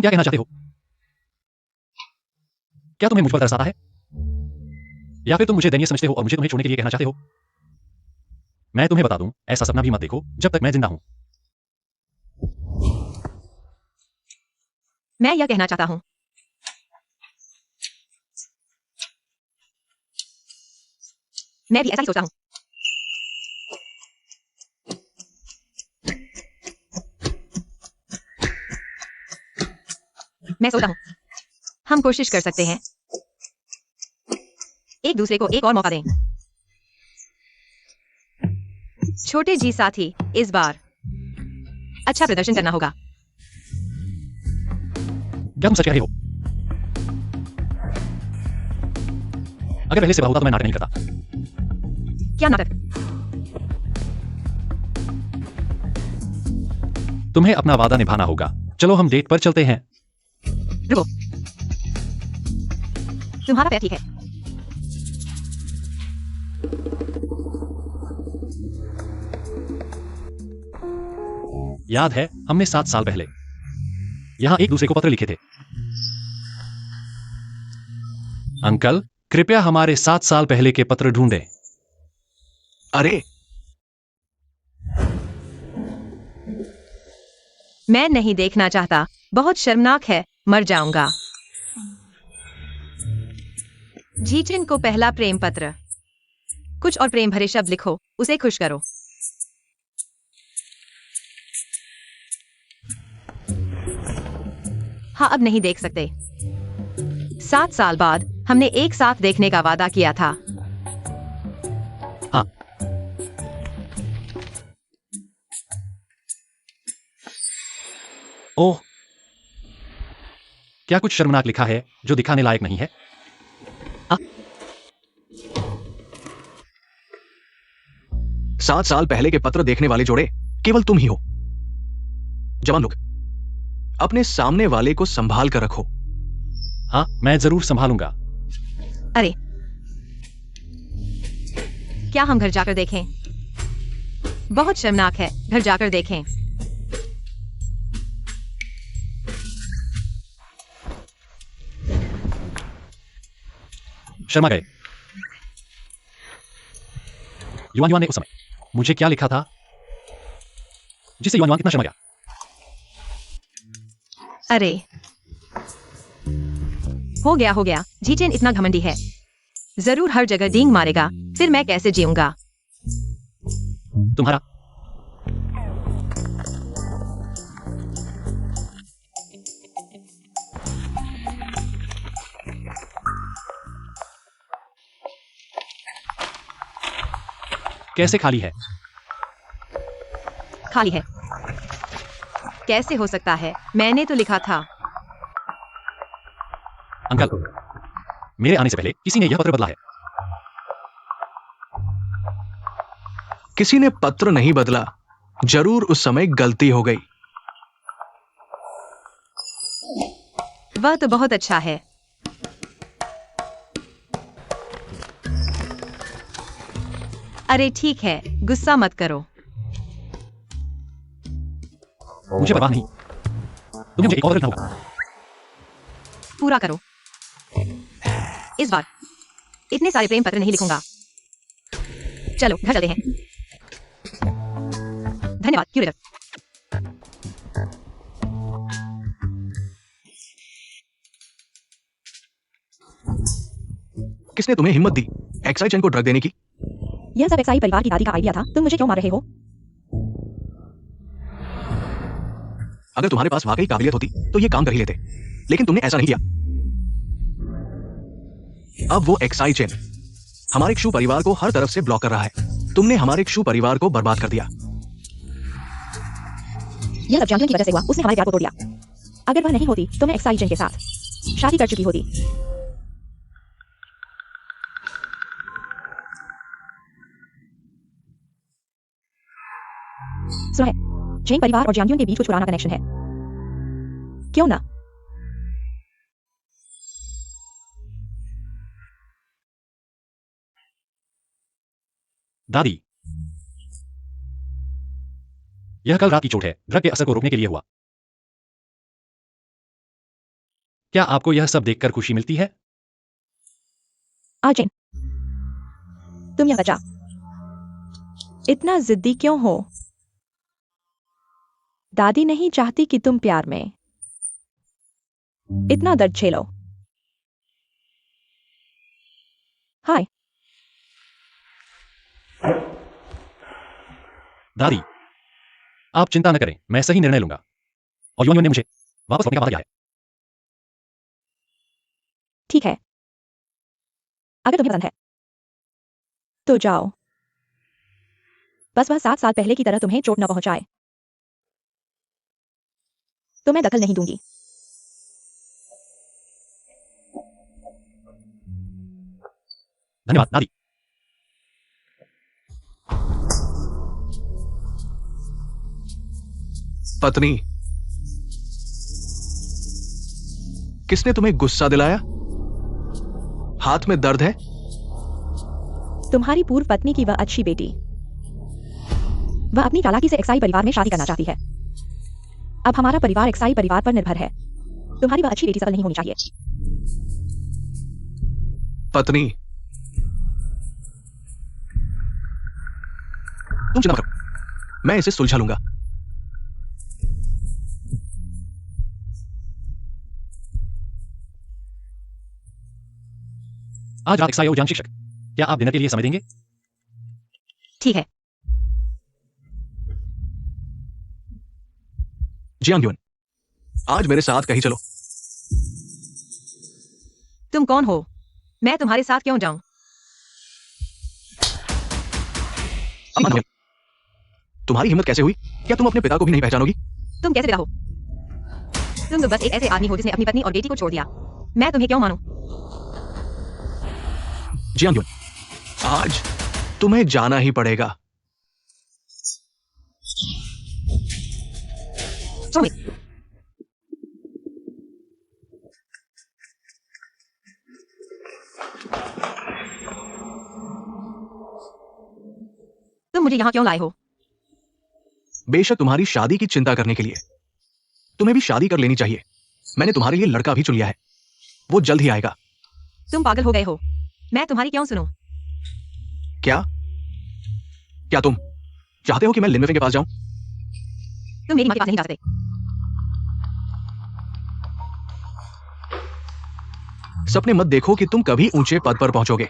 क्या कहना चाहते हो? क्या तुम्हें मुझ पर तरस आता है? या फिर तुम मुझे दयनीय समझते हो और मुझे तुम्हें छोड़ने के लिए कहना चाहते हो? मैं तुम्हें बता दूं, ऐसा सपना भी मत देखो जब तक मैं जिंदा हूं। मैं यह कहना चाहता हूं। मैं भी ऐसा ही सोचता हूं। मैं सोचता हूं हम कोशिश कर सकते हैं, एक दूसरे को एक और मौका दें। छोटे जी साथी, इस बार अच्छा प्रदर्शन करना होगा। क्या तुम सच कह रहे हो? अगर पहले से पता होता तो मैं नाटक नहीं करता। क्या नाटक? तुम्हें अपना वादा निभाना होगा। चलो हम डेट पर चलते हैं। रुको, तुम्हारा पैर ठीक है? याद है, हमने 7 साल पहले यहां एक दूसरे को पत्र लिखे थे। अंकल, कृपया हमारे 7 साल पहले के पत्र ढूंढें। अरे मैं नहीं देखना चाहता, बहुत शर्मनाक है, मर जाऊंगा। जीचेन को पहला प्रेम पत्र। कुछ और प्रेम भरे शब्द लिखो, उसे खुश करो। हाँ, अब नहीं देख सकते। 7 साल बाद हमने एक साथ देखने का वादा किया था। हाँ। ओह, क्या कुछ शर्मनाक लिखा है जो दिखाने लायक नहीं है? 7 साल पहले के पत्र देखने वाले जोड़े केवल तुम ही हो। जवान लोग, अपने सामने वाले को संभाल कर रखो। हाँ, मैं जरूर संभालूंगा। अरे, क्या हम घर जाकर देखें? बहुत शर्मनाक है, घर जाकर देखें। शर्मा गए। युवान युवान ने उस समय मुझे क्या लिखा था जिससे युवान युवान कितना शर्मा गया? अरे, हो गया। जीचेन इतना घमंडी है, जरूर हर जगह डींग मारेगा, फिर मैं कैसे जीऊंगा? तुम्हारा कैसे खाली है? खाली है? कैसे हो सकता है? मैंने तो लिखा था। अंकल, मेरे आने से पहले किसी ने यह पत्र बदला है। किसी ने पत्र नहीं बदला, जरूर उस समय गलती हो गई। वह तो बहुत अच्छा है। अरे ठीक है, गुस्सा मत करो। मुझे परवाह नहीं, तुम्हें मुझे एक और लिखना होगा। पूरा करो। इस बार इतने सारे प्रेम पत्र नहीं लिखूंगा। चलो घर चलते हैं। धन्यवाद क्यूरेटर। किसने तुम्हें हिम्मत दी एक्साई चैन को ड्रग देने की? यह सब एक्साई परिवार की दादी का आइडिया था। तुम मुझे क्यों मार रहे हो? अगर तुम्हारे पास वाकई काबिलियत होती तो ये काम कर ही लेते, लेकिन तुमने ऐसा नहीं किया। अब वो एक्साई चेन हमारे क्षु परिवार को हर तरफ से ब्लॉक कर रहा है। तुमने हमारे क्षु परिवार को बर्बाद कर दिया। यह सब जानकियों की वजह से हुआ। उसने हमारे प्यार को तोड़ दिया। अगर वह नहीं होती तो मैं एक्साई चेन के साथ शादी कर चुकी होती। सुना है, चेन परिवार और जानकियों के बीच कुछ पुराना कनेक्शन है। क्यों ना? दादी, यह कल रात की चोट है, ड्रग के असर को रोकने के लिए हुआ। क्या आपको यह सब देखकर खुशी मिलती है? चेन, तुम यह बचा। इतना जिद्दी क्यों हो? दादी नहीं चाहती कि तुम प्यार में इतना दर्द झेलो। हाय दादी, आप चिंता न करें, मैं सही निर्णय लूंगा। और योनियों ने मुझे वापस लौटने का वादा किया है। ठीक है, अगर तुम्हें पसंद है तो जाओ। बस वह 7 साल पहले की तरह तुम्हें चोट न पहुंचाए तो मैं दखल नहीं दूंगी। धन्यवाद दादी। पत्नी, किसने तुम्हें गुस्सा दिलाया? हाथ में दर्द है? तुम्हारी पूर्व पत्नी की वह अच्छी बेटी। वह अपनी चालाकी से एक्साई परिवार में शादी करना चाहती है। अब हमारा परिवार एक्साई परिवार पर निर्भर है। तुम्हारी वह अच्छी बेटी सफल नहीं होनी चाहिए। पत्नी, तुम चिंता मत करो, मैं इसे सुलझा लूंगा। आज रात एक्साई उद्यान शिक्षक, क्या आप डिनर के लिए समय देंगे? ठीक है। जियांग्युन, आज मेरे साथ कहीं चलो। तुम कौन हो? मैं तुम्हारे साथ क्यों जाऊं? अमन, तुम्हारी हिम्मत कैसे हुई? क्या तुम अपने पिता को भी नहीं पहचानोगी? तुम कैसे पिता हो? तुम तो बस एक ऐसे आदमी हो जिसने अपनी पत्नी और बेटी को छोड़ दिया। मैं तुम्हें क्यों मानूं? जियांग्युन, आज तुम्हें जाना ही पड़ेगा। छोड़। तुम मुझे यहां क्यों लाए हो? बेशक तुम्हारी शादी की चिंता करने के लिए। तुम्हें भी शादी कर लेनी चाहिए। मैंने तुम्हारे लिए लड़का भी चुन लिया है, वो जल्द ही आएगा। तुम पागल हो गए हो। मैं तुम्हारी क्यों सुनूं? क्या क्या तुम चाहते हो कि मैं लिनमेफे के पास जाऊं? तुम मेरी मां के पास नहीं जा सकते। सपने मत देखो कि तुम कभी ऊंचे पद पर पहुंचोगे।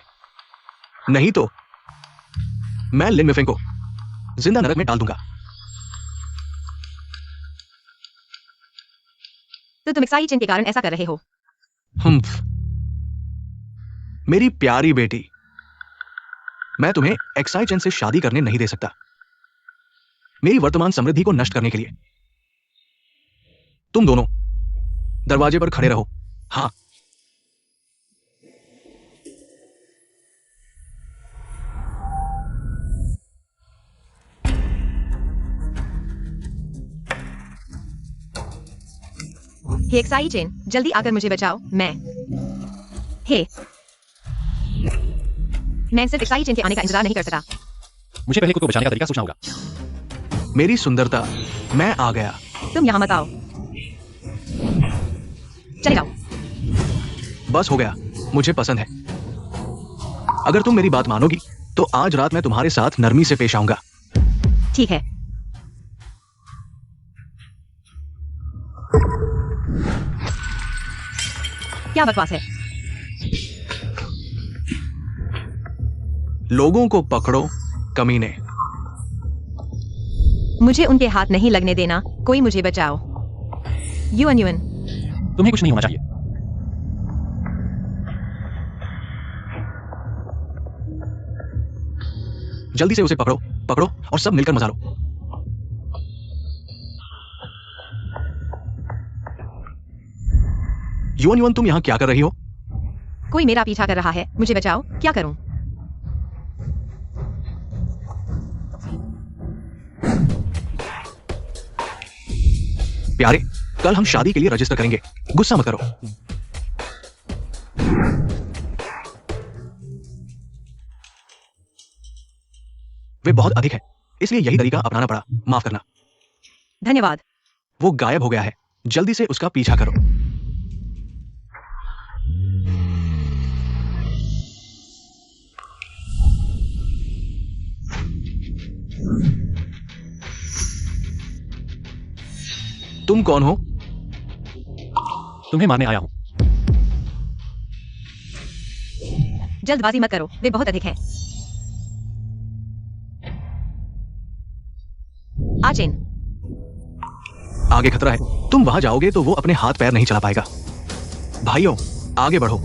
नहीं तो मैं लिनमेफे को जिंदा नरक में डाल दूंगा। तो तुम एक्साई चेन के कारण ऐसा कर रहे हो? हम्फ, मेरी प्यारी बेटी, मैं तुम्हें एक्साई चेन से शादी करने नहीं दे सकता, मेरी वर्तमान समृद्धि को नष्ट करने के लिए। तुम दोनों दरवाजे पर खड़े रहो। हाँ, हे एक्साई चेन, जल्दी आकर मुझे बचाओ। हे मैं सिर्फ एक्साई चेन के आने का इंतजार नहीं कर सका। मुझे पहले खुद को बचाने का तरीका सोचना होगा। मेरी सुंदरता, मैं आ गया। तुम यहाँ मत आओ, चले जाओ। बस हो गया, मुझे पसंद है। अगर तुम मेरी बात मानोगी तो आज रात मैं तुम्हारे साथ नरमी से पेश आऊंगा। ठीक है। क्या बकवास है? लोगों को पकड़ो, कमीने। मुझे उनके हाथ नहीं लगने देना। कोई मुझे बचाओ। युअन, तुम्हें कुछ नहीं होना चाहिए। जल्दी से उसे पकड़ो, पकड़ो और सब मिलकर मजा लो। युवन, तुम यहां क्या कर रही हो? कोई मेरा पीछा कर रहा है, मुझे बचाओ। क्या करूं? प्यारे, कल हम शादी के लिए रजिस्टर करेंगे। गुस्सा मत करो। वे बहुत अधिक है, इसलिए यही तरीका अपनाना पड़ा। माफ करना। धन्यवाद। वो गायब हो गया है, जल्दी से उसका पीछा करो। तुम कौन हो? तुम्हें मारने आया हूं। जल्दबाजी मत करो, वे बहुत अधिक हैं। आचेन, आगे खतरा है। तुम वहां जाओगे तो वो अपने हाथ पैर नहीं चला पाएगा। भाइयों, आगे बढ़ो।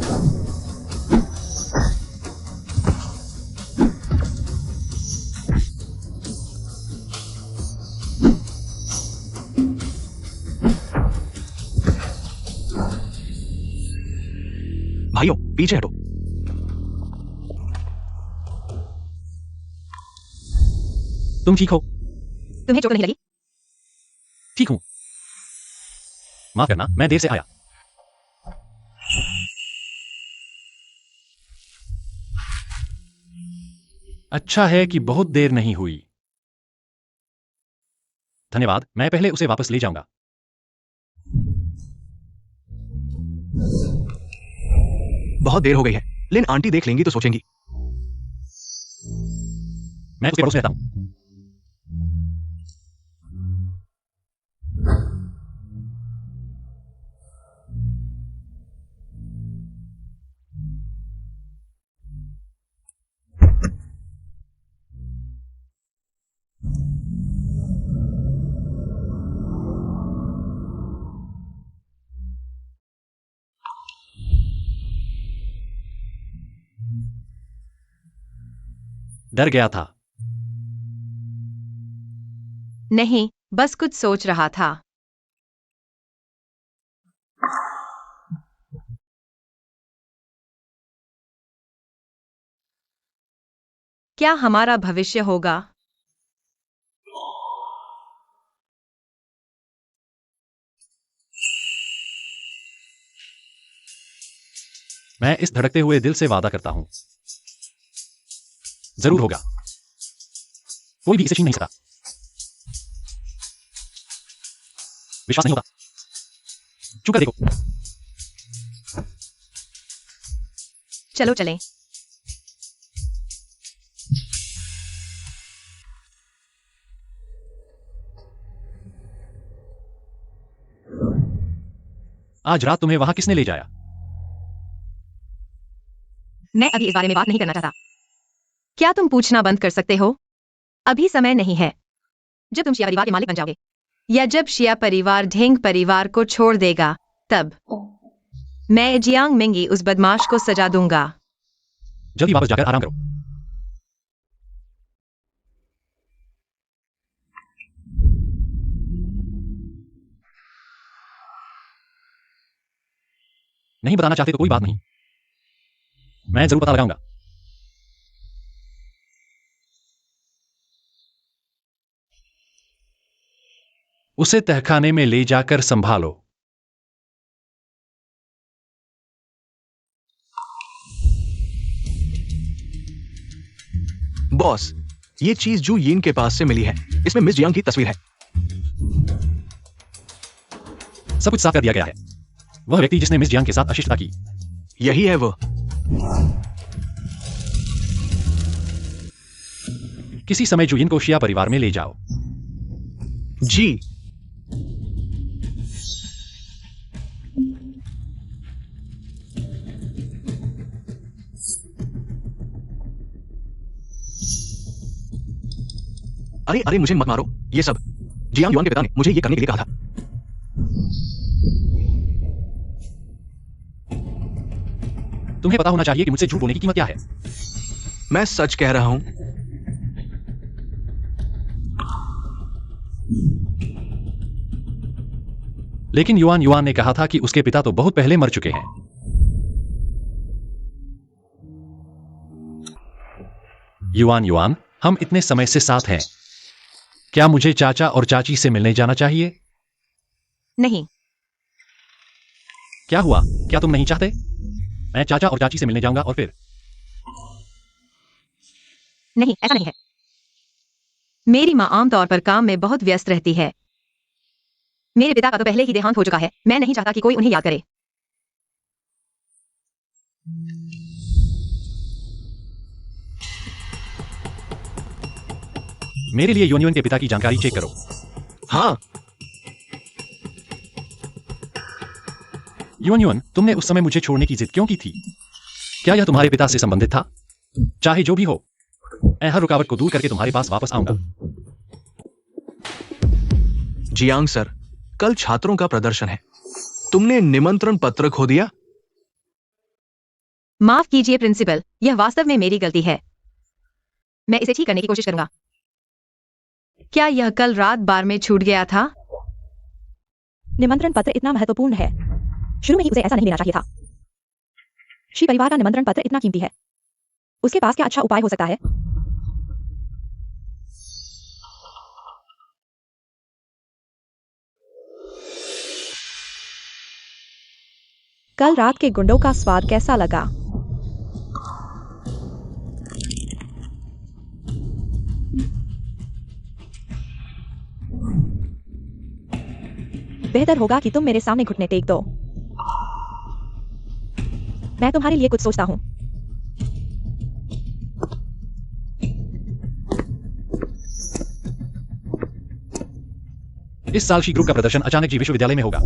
भाइयों, पीछे हटो। तुम ठीक हो? तुम्हें चोट नहीं लगी? ठीक हूं। माफ करना, मैं देर से आया। अच्छा है कि बहुत देर नहीं हुई। धन्यवाद, मैं पहले उसे वापस ले जाऊंगा। बहुत देर हो गई है। लिन आंटी देख लेंगी तो सोचेंगी। मैं उसके पड़ोस में रहता हूं। डर गया था। नहीं, बस कुछ सोच रहा था। क्या हमारा भविष्य होगा? मैं इस धड़कते हुए दिल से वादा करता हूं, जरूर होगा। कोई भी इसे छीन नहीं सकता। विश्वास नहीं होता? चुप कर देखो। चलो चलें। आज रात तुम्हें वहां किसने ले जाया? मैं अभी इस बारे में बात नहीं करना चाहता। क्या तुम पूछना बंद कर सकते हो? अभी समय नहीं है। जब तुम शिया परिवार के मालिक बन जाओगे, या जब शिया परिवार ढेंग परिवार को छोड़ देगा, तब मैं जियांग मिंगी उस बदमाश को सजा दूंगा। जल्दी वापस जाकर आराम करो। नहीं बताना चाहते तो कोई बात नहीं, मैं जरूर पता लगाऊंगा। उसे तहखाने में ले जाकर संभालो। बॉस, ये चीज जू यीन के पास से मिली है। इसमें मिस जियांग की तस्वीर है। सब कुछ साफ कर दिया गया है। वह व्यक्ति जिसने मिस जियांग के साथ अशिष्टता की। यही है वो। किसी समय जुयिन को शिया परिवार में ले जाओ। जी। अरे अरे, मुझे मत मारो। ये सब जियांग युआन के पिता ने मुझे ये करने के लिए कहा था। तुम्हें पता होना चाहिए कि मुझसे झूठ बोलने की कीमत क्या है। मैं सच कह रहा हूं। लेकिन युआन युआन ने कहा था कि उसके पिता तो बहुत पहले मर चुके हैं। युआन युआन, हम इतने समय से साथ हैं। क्या मुझे चाचा और चाची से मिलने जाना चाहिए? नहीं। क्या हुआ? क्या तुम नहीं चाहते? मैं चाचा और चाची से मिलने जाऊंगा और फिर। नहीं, ऐसा नहीं है। मेरी माँ आमतौर पर काम में बहुत व्यस्त रहती है। मेरे पिता का तो पहले ही देहांत हो चुका है। मैं नहीं चाहता कि कोई उन्हें याद करे। मेरे लिए युआन युआन के पिता की जानकारी चेक करो। हाँ। युआन युआन, तुमने उस समय मुझे छोड़ने की जिद क्यों की थी? क्या यह तुम्हारे पिता से संबंधित था? चाहे जो भी हो, मैं हर रुकावट को दूर करके तुम्हारे पास वापस आऊंगा। जियांग सर, कल छात्रों का प्रदर्शन है। तुमने निमंत्रण पत्र खो दिया। माफ कीजिए प्रिंसिपल, यह वास्तव में मेरी गलती है। मैं इसे ठीक करने की कोशिश करूंगा। क्या यह कल रात बार में छूट गया था? निमंत्रण पत्र इतना महत्वपूर्ण है। शुरू में ही उसे ऐसा नहीं लेना चाहिए था। शी परिवार का निमंत्रण पत्र इतना कीमती है। उसके पास क्या अच्छा उपाय हो सकता है? कल रात के गुंडों का स्वाद कैसा लगा? बेहतर होगा कि तुम मेरे सामने घुटने टेक दो। मैं तुम्हारे लिए कुछ सोचता हूं। इस साल शी ग्रुप का प्रदर्शन अचानक जी विश्वविद्यालय में होगा।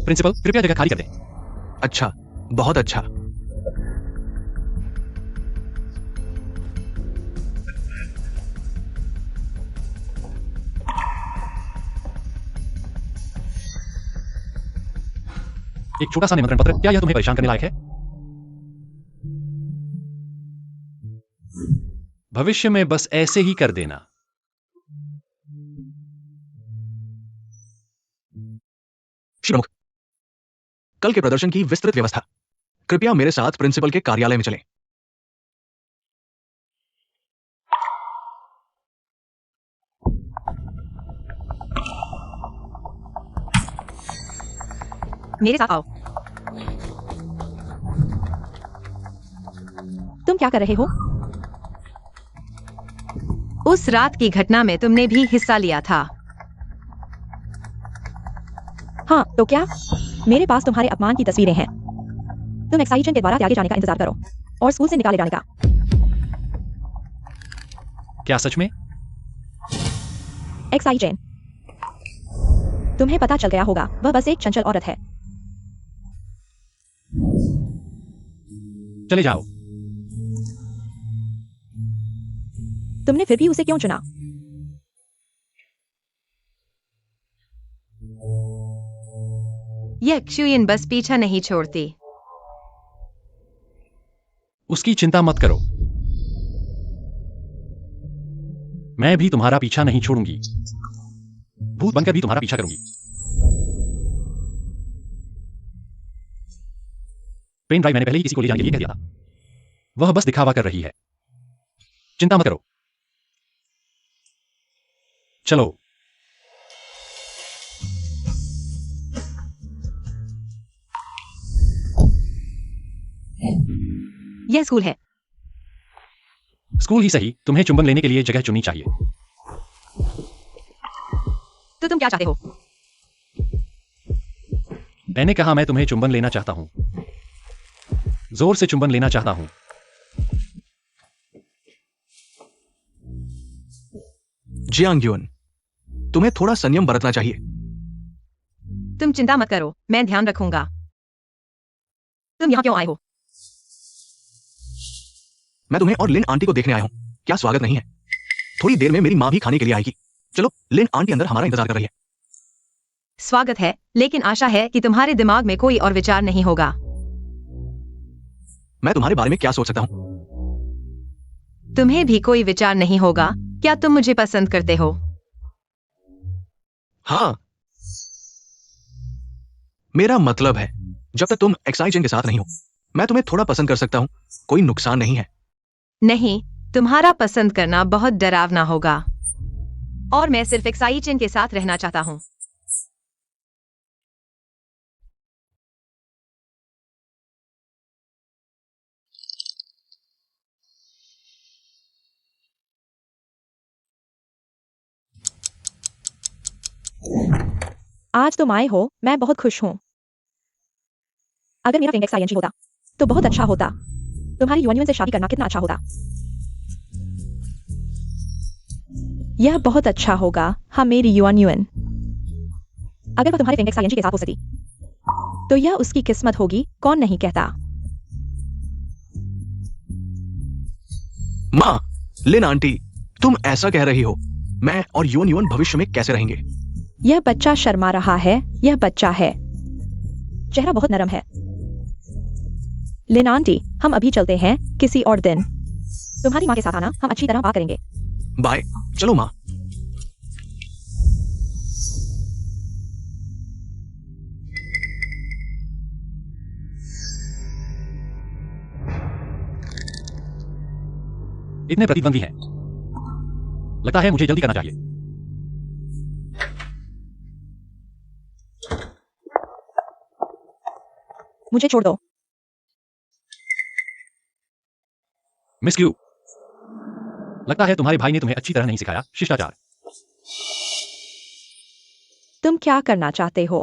प्रिंसिपल, कृपया जगह खाली कर दें। अच्छा, बहुत अच्छा। एक छोटा सा निमंत्रण पत्र, क्या यह तुम्हें परेशान करने लायक है? भविष्य में बस ऐसे ही कर देना। प्रमुख, कल के प्रदर्शन की विस्तृत व्यवस्था। कृपया मेरे साथ प्रिंसिपल के कार्यालय में चलें। मेरे साथ आओ। तुम क्या कर रहे हो? उस रात की घटना में तुमने भी हिस्सा लिया था। हाँ, तो क्या? मेरे पास तुम्हारे अपमान की तस्वीरें हैं। तुम एक्साइजन के द्वारा त्यागे जाने का इंतजार करो और स्कूल से निकाले जाने का। क्या सच में? एक्साइजन, तुम्हें पता चल गया होगा, वह बस एक चंचल औरत है। चले जाओ। तुमने फिर भी उसे क्यों चुना? यह क्षुयिन बस पीछा नहीं छोड़ती। उसकी चिंता मत करो। मैं भी तुम्हारा पीछा नहीं छोड़ूंगी। भूत बनकर भी तुम्हारा पीछा करूंगी। पेन ड्राइव मैंने पहले ही किसी को ले जाने के लिए कह दिया था। वह बस दिखावा कर रही है। चिंता मत करो। चलो। यह स्कूल है। स्कूल ही सही, तुम्हें चुंबन लेने के लिए जगह चुननी चाहिए। तो तुम क्या चाहते हो? मैंने कहा मैं तुम्हें चुंबन लेना चाहता हूं। जोर से चुंबन लेना चाहता हूं। जियांग युन, तुम्हें थोड़ा संयम बरतना चाहिए। तुम चिंता मत करो, मैं ध्यान रखूंगा। तुम यहाँ क्यों आए हो? मैं तुम्हें और लिन आंटी को देखने आया हूं। क्या स्वागत नहीं है? थोड़ी देर में मेरी माँ भी खाने के लिए आएगी। चलो, लिन आंटी अंदर हमारा इंतजार कर रही है। स्वागत है, लेकिन आशा है कि तुम्हारे दिमाग में कोई और विचार नहीं होगा। मैं तुम्हारे बारे में क्या सोच सकता हूँ? तुम्हें भी कोई विचार नहीं होगा। क्या तुम मुझे पसंद करते हो? हाँ, मेरा मतलब है, जब तक तुम एक्साइजन के साथ नहीं हो, मैं तुम्हें थोड़ा पसंद कर सकता हूँ। कोई नुकसान नहीं है। नहीं, तुम्हारा पसंद करना बहुत डरावना होगा। और मैं सिर्फ एक्साइजन के साथ रहना चाहता हूँ। आज तुम आए हो, मैं बहुत खुश हूँ। अगर मेरा फ्रेंड एक्स होता तो बहुत अच्छा होता। तुम्हारी युआन से शादी करना कितना अच्छा होता। यह बहुत अच्छा होगा। हाँ, मेरी युआन अगर वह तुम्हारे फ्रेंड एक्स के साथ हो सकी तो यह उसकी किस्मत होगी। कौन नहीं कहता। माँ, लिन आंटी, तुम ऐसा कह रही हो। मैं और युआन भविष्य में कैसे रहेंगे? यह बच्चा शर्मा रहा है। यह बच्चा है। चेहरा बहुत नरम है। लिन आंटी, हम अभी चलते हैं। किसी और दिन तुम्हारी माँ के साथ आना, हम अच्छी तरह बात करेंगे। बाय। चलो माँ। इतने प्रतिद्वंदी हैं। लगता है मुझे जल्दी करना चाहिए। मुझे छोड़ दो। मिस क्यू, लगता है तुम्हारे भाई ने तुम्हें अच्छी तरह नहीं सिखाया शिष्टाचार। तुम क्या करना चाहते हो?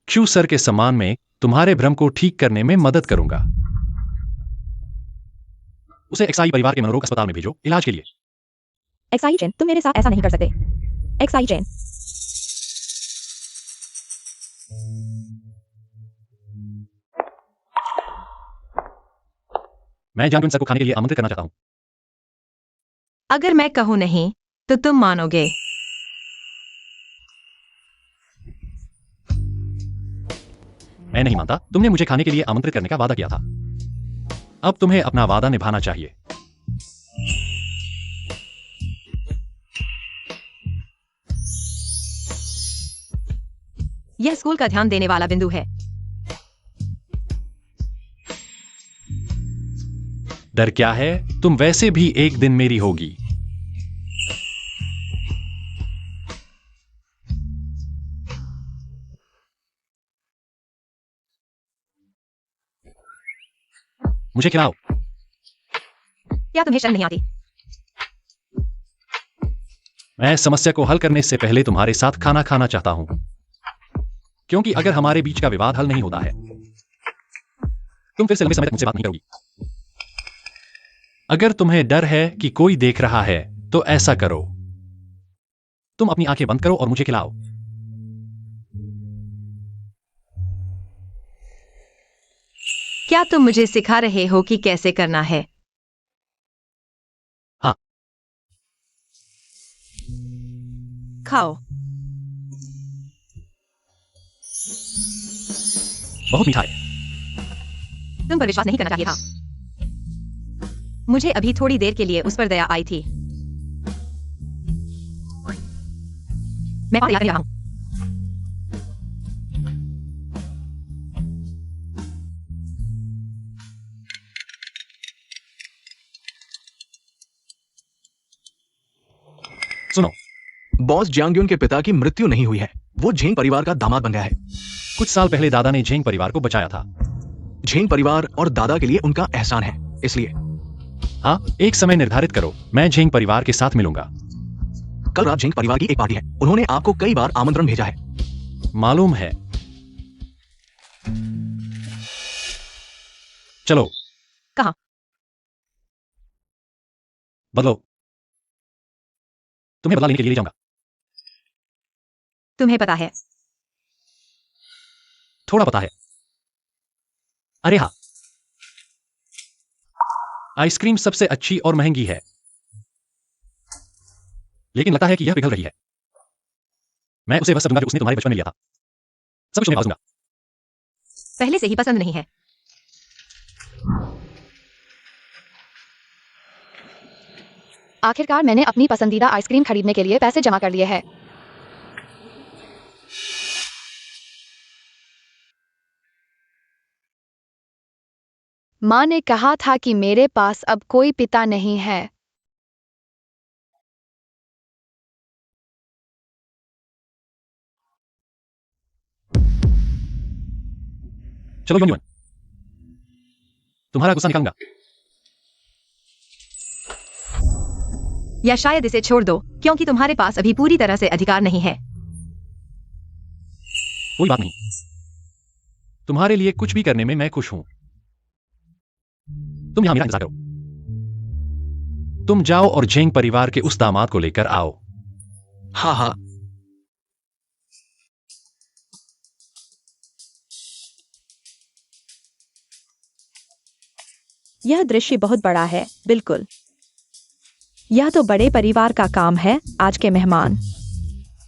क्यू सर के सम्मान में तुम्हारे भ्रम को ठीक करने में मदद करूंगा। उसे एक्साई परिवार के मनोरोग अस्पताल में भेजो इलाज के लिए। एक्साइजन, तुम मेरे साथ ऐसा नहीं कर सकते। एक्साइजन, मैं जानकुन सर को खाने के लिए आमंत्रित करना चाहता हूं। अगर मैं कहूं नहीं तो तुम मानोगे। मैं नहीं मानता। तुमने मुझे खाने के लिए आमंत्रित करने का वादा किया था। अब तुम्हें अपना वादा निभाना चाहिए। यह स्कूल का ध्यान देने वाला बिंदु है। डर क्या है? तुम वैसे भी एक दिन मेरी होगी। मुझे खिलाओ। क्या तुम्हें शर्म नहीं आती? मैं समस्या को हल करने से पहले तुम्हारे साथ खाना खाना चाहता हूं, क्योंकि अगर हमारे बीच का विवाद हल नहीं होता है तुम फिर से लंबे समय तक मुझसे बात नहीं करोगी। अगर तुम्हें डर है कि कोई देख रहा है तो ऐसा करो। तुम अपनी आंखें बंद करो और मुझे खिलाओ। क्या तुम मुझे सिखा रहे हो कि कैसे करना है? हाँ। खाओ। बहुत मीठा है। तुम पर विश्वास नहीं करना चाहिए था। मुझे अभी थोड़ी देर के लिए उस पर दया आई थी। मैं और याद रहा हूं। सुनो, बॉस जियांग्युन के पिता की मृत्यु नहीं हुई है। वो झेंग परिवार का दामाद बन गया है। कुछ साल पहले दादा ने झेंग परिवार को बचाया था। झेंग परिवार और दादा के लिए उनका एहसान है। इसलिए हाँ, एक समय निर्धारित करो, मैं झेंग परिवार के साथ मिलूंगा। कल रात झेंग परिवार की एक पार्टी है। उन्होंने आपको कई बार आमंत्रण भेजा है। मालूम है। चलो। कहाँ? बदलो। तुम्हें बदला लेने के लिए ले जाऊंगा। तुम्हें पता है। थोड़ा पता है। अरे हाँ, आइसक्रीम सबसे अच्छी और महंगी है, लेकिन लगता है कि यह पिघल रही है। मैं उसे बस सब दूंगा जो उसने तुम्हारे बचपन में लिया था। सब कुछ तुम्हें वापस दूंगा। पहले से ही पसंद नहीं है। आखिरकार मैंने अपनी पसंदीदा आइसक्रीम खरीदने के लिए पैसे जमा कर लिए हैं। माँ ने कहा था कि मेरे पास अब कोई पिता नहीं है। चलो योन, तुम्हारा गुस्सा निकालूंगा। या शायद इसे छोड़ दो, क्योंकि तुम्हारे पास अभी पूरी तरह से अधिकार नहीं है। कोई बात नहीं, तुम्हारे लिए कुछ भी करने में मैं खुश हूं। तुम यहां मेरा इंतजार करो। तुम जाओ और झेंग परिवार के उस दामाद को लेकर आओ। हाँ हाँ, यह दृश्य बहुत बड़ा है। बिल्कुल, यह तो बड़े परिवार का काम है। आज के मेहमान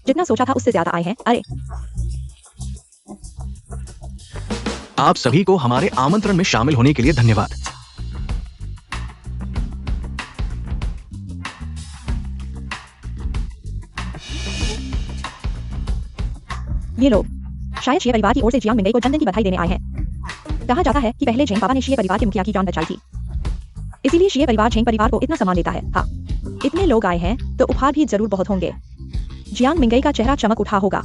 जितना सोचा था उससे ज्यादा आए हैं। अरे, आप सभी को हमारे आमंत्रण में शामिल होने के लिए धन्यवाद। ये लोग शायद शीय परिवार की ओर से जियांग मिंगई को जन्मदिन की बधाई देने आए हैं। कहा जाता है कि पहले झेंग पापा ने शीय परिवार के मुखिया की जान बचाई थी, इसीलिए शीय परिवार झेंग परिवार को इतना सम्मान देता है। हाँ, इतने लोग आए हैं तो उपहार भी जरूर बहुत होंगे। जियांग मिंगई का चेहरा चमक उठा होगा।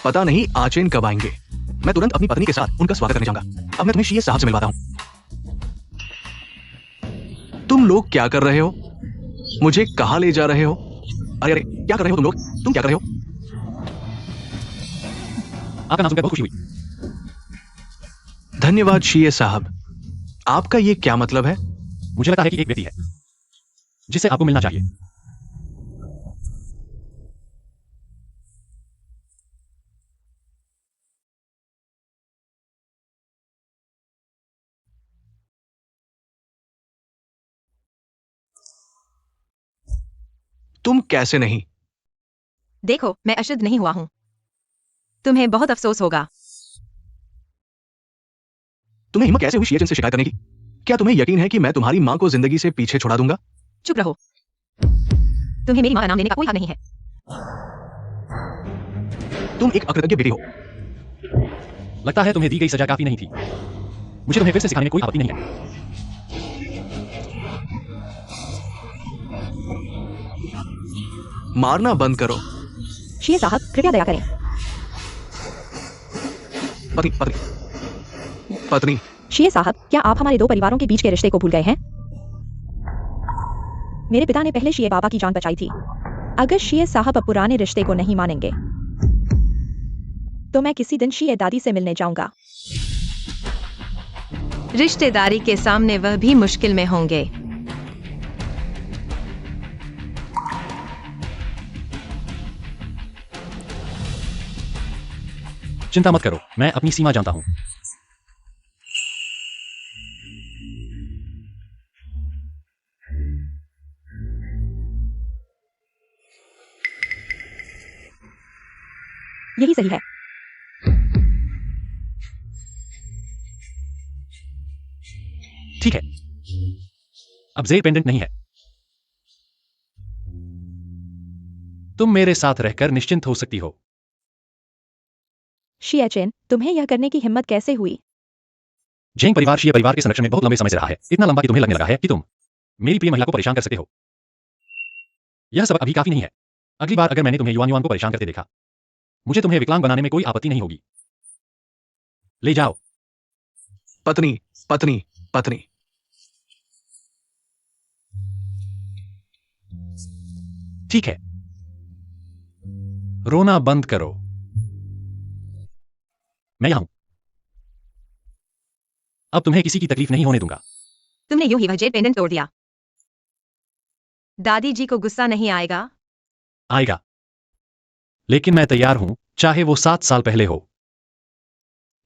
पता नहीं आचेन कब आएंगे। मैं तुरंत अपनी पत्नी के साथ उनका स्वागत करने जाऊंगा। अब मैं तुम्हें शीय साहब से मिलवाता हूं। तुम लोग क्या कर रहे हो? मुझे कहां ले जा रहे हो? अरे अरे, क्या कर रहे हो तुम लोग? तुम क्या कर रहे हो? आपका नाम सुनकर बहुत खुशी हुई। धन्यवाद शीय साहब। आपका ये क्या मतलब है? मुझे लगता है कि एक व्यक्ति है जिससे आपको मिलना चाहिए। तुम कैसे नहीं? देखो, मैं अशुद्ध नहीं हुआ हूं। तुम्हें बहुत अफसोस होगा। तुम्हें हिम्मत कैसे हुई शीयचन से शिकायत करने की? क्या तुम्हें यकीन है कि मैं तुम्हारी मां को जिंदगी से पीछे छुड़ा दूंगा? चुप रहो। तुम्हें मेरी मां का नाम लेने का कोई हक नहीं है। तुम एक अकृतज्ञ बेटी हो। लगता है तुम्हें दी गई सजा काफी नहीं थी। मुझे तुम्हें फिर से सिखाने में कोई आपत्ति नहीं है। मारना बंद करो। शीय साहब, कृपया दया करें। पत्नी पत्नी पत्नी शीय साहब, क्या आप हमारे दो परिवारों के बीच के रिश्ते को भूल गए हैं? मेरे पिता ने पहले शीय बाबा की जान बचाई थी। अगर शीय साहब अब पुराने रिश्ते को नहीं मानेंगे तो मैं किसी दिन शीय दादी से मिलने जाऊंगा। रिश्तेदारी के सामने वह भी मुश्किल में होंगे। चिंता मत करो, मैं अपनी सीमा जानता हूं। यही सही है। ठीक है, अब जेल पेंडेंट नहीं है। तुम मेरे साथ रहकर निश्चिंत हो सकती हो। शीय चेन, तुम्हें यह करने की हिम्मत कैसे हुई? झेंग परिवार शीय परिवार के संरक्षण में बहुत लंबे समय से रहा है। इतना लंबा कि तुम्हें लगने लगा है कि तुम मेरी प्रिय महिला को परेशान कर सकते हो। यह सब अभी काफी नहीं है। अगली बार अगर मैंने तुम्हें युआन युआन को परेशान करते देखा मुझे तुम्हें विकलांग बनाने में कोई आपत्ति नहीं होगी। ले जाओ। पत्नी, पत्नी, पत्नी। ठीक है, रोना बंद करो। मैं यहां हूं। अब तुम्हें किसी की तकलीफ नहीं होने दूंगा। तुमने यूं ही वह जेड पेंडेंट तोड़ दिया। दादी जी को गुस्सा नहीं आएगा? आएगा, लेकिन मैं तैयार हूं, चाहे वो 7 साल पहले हो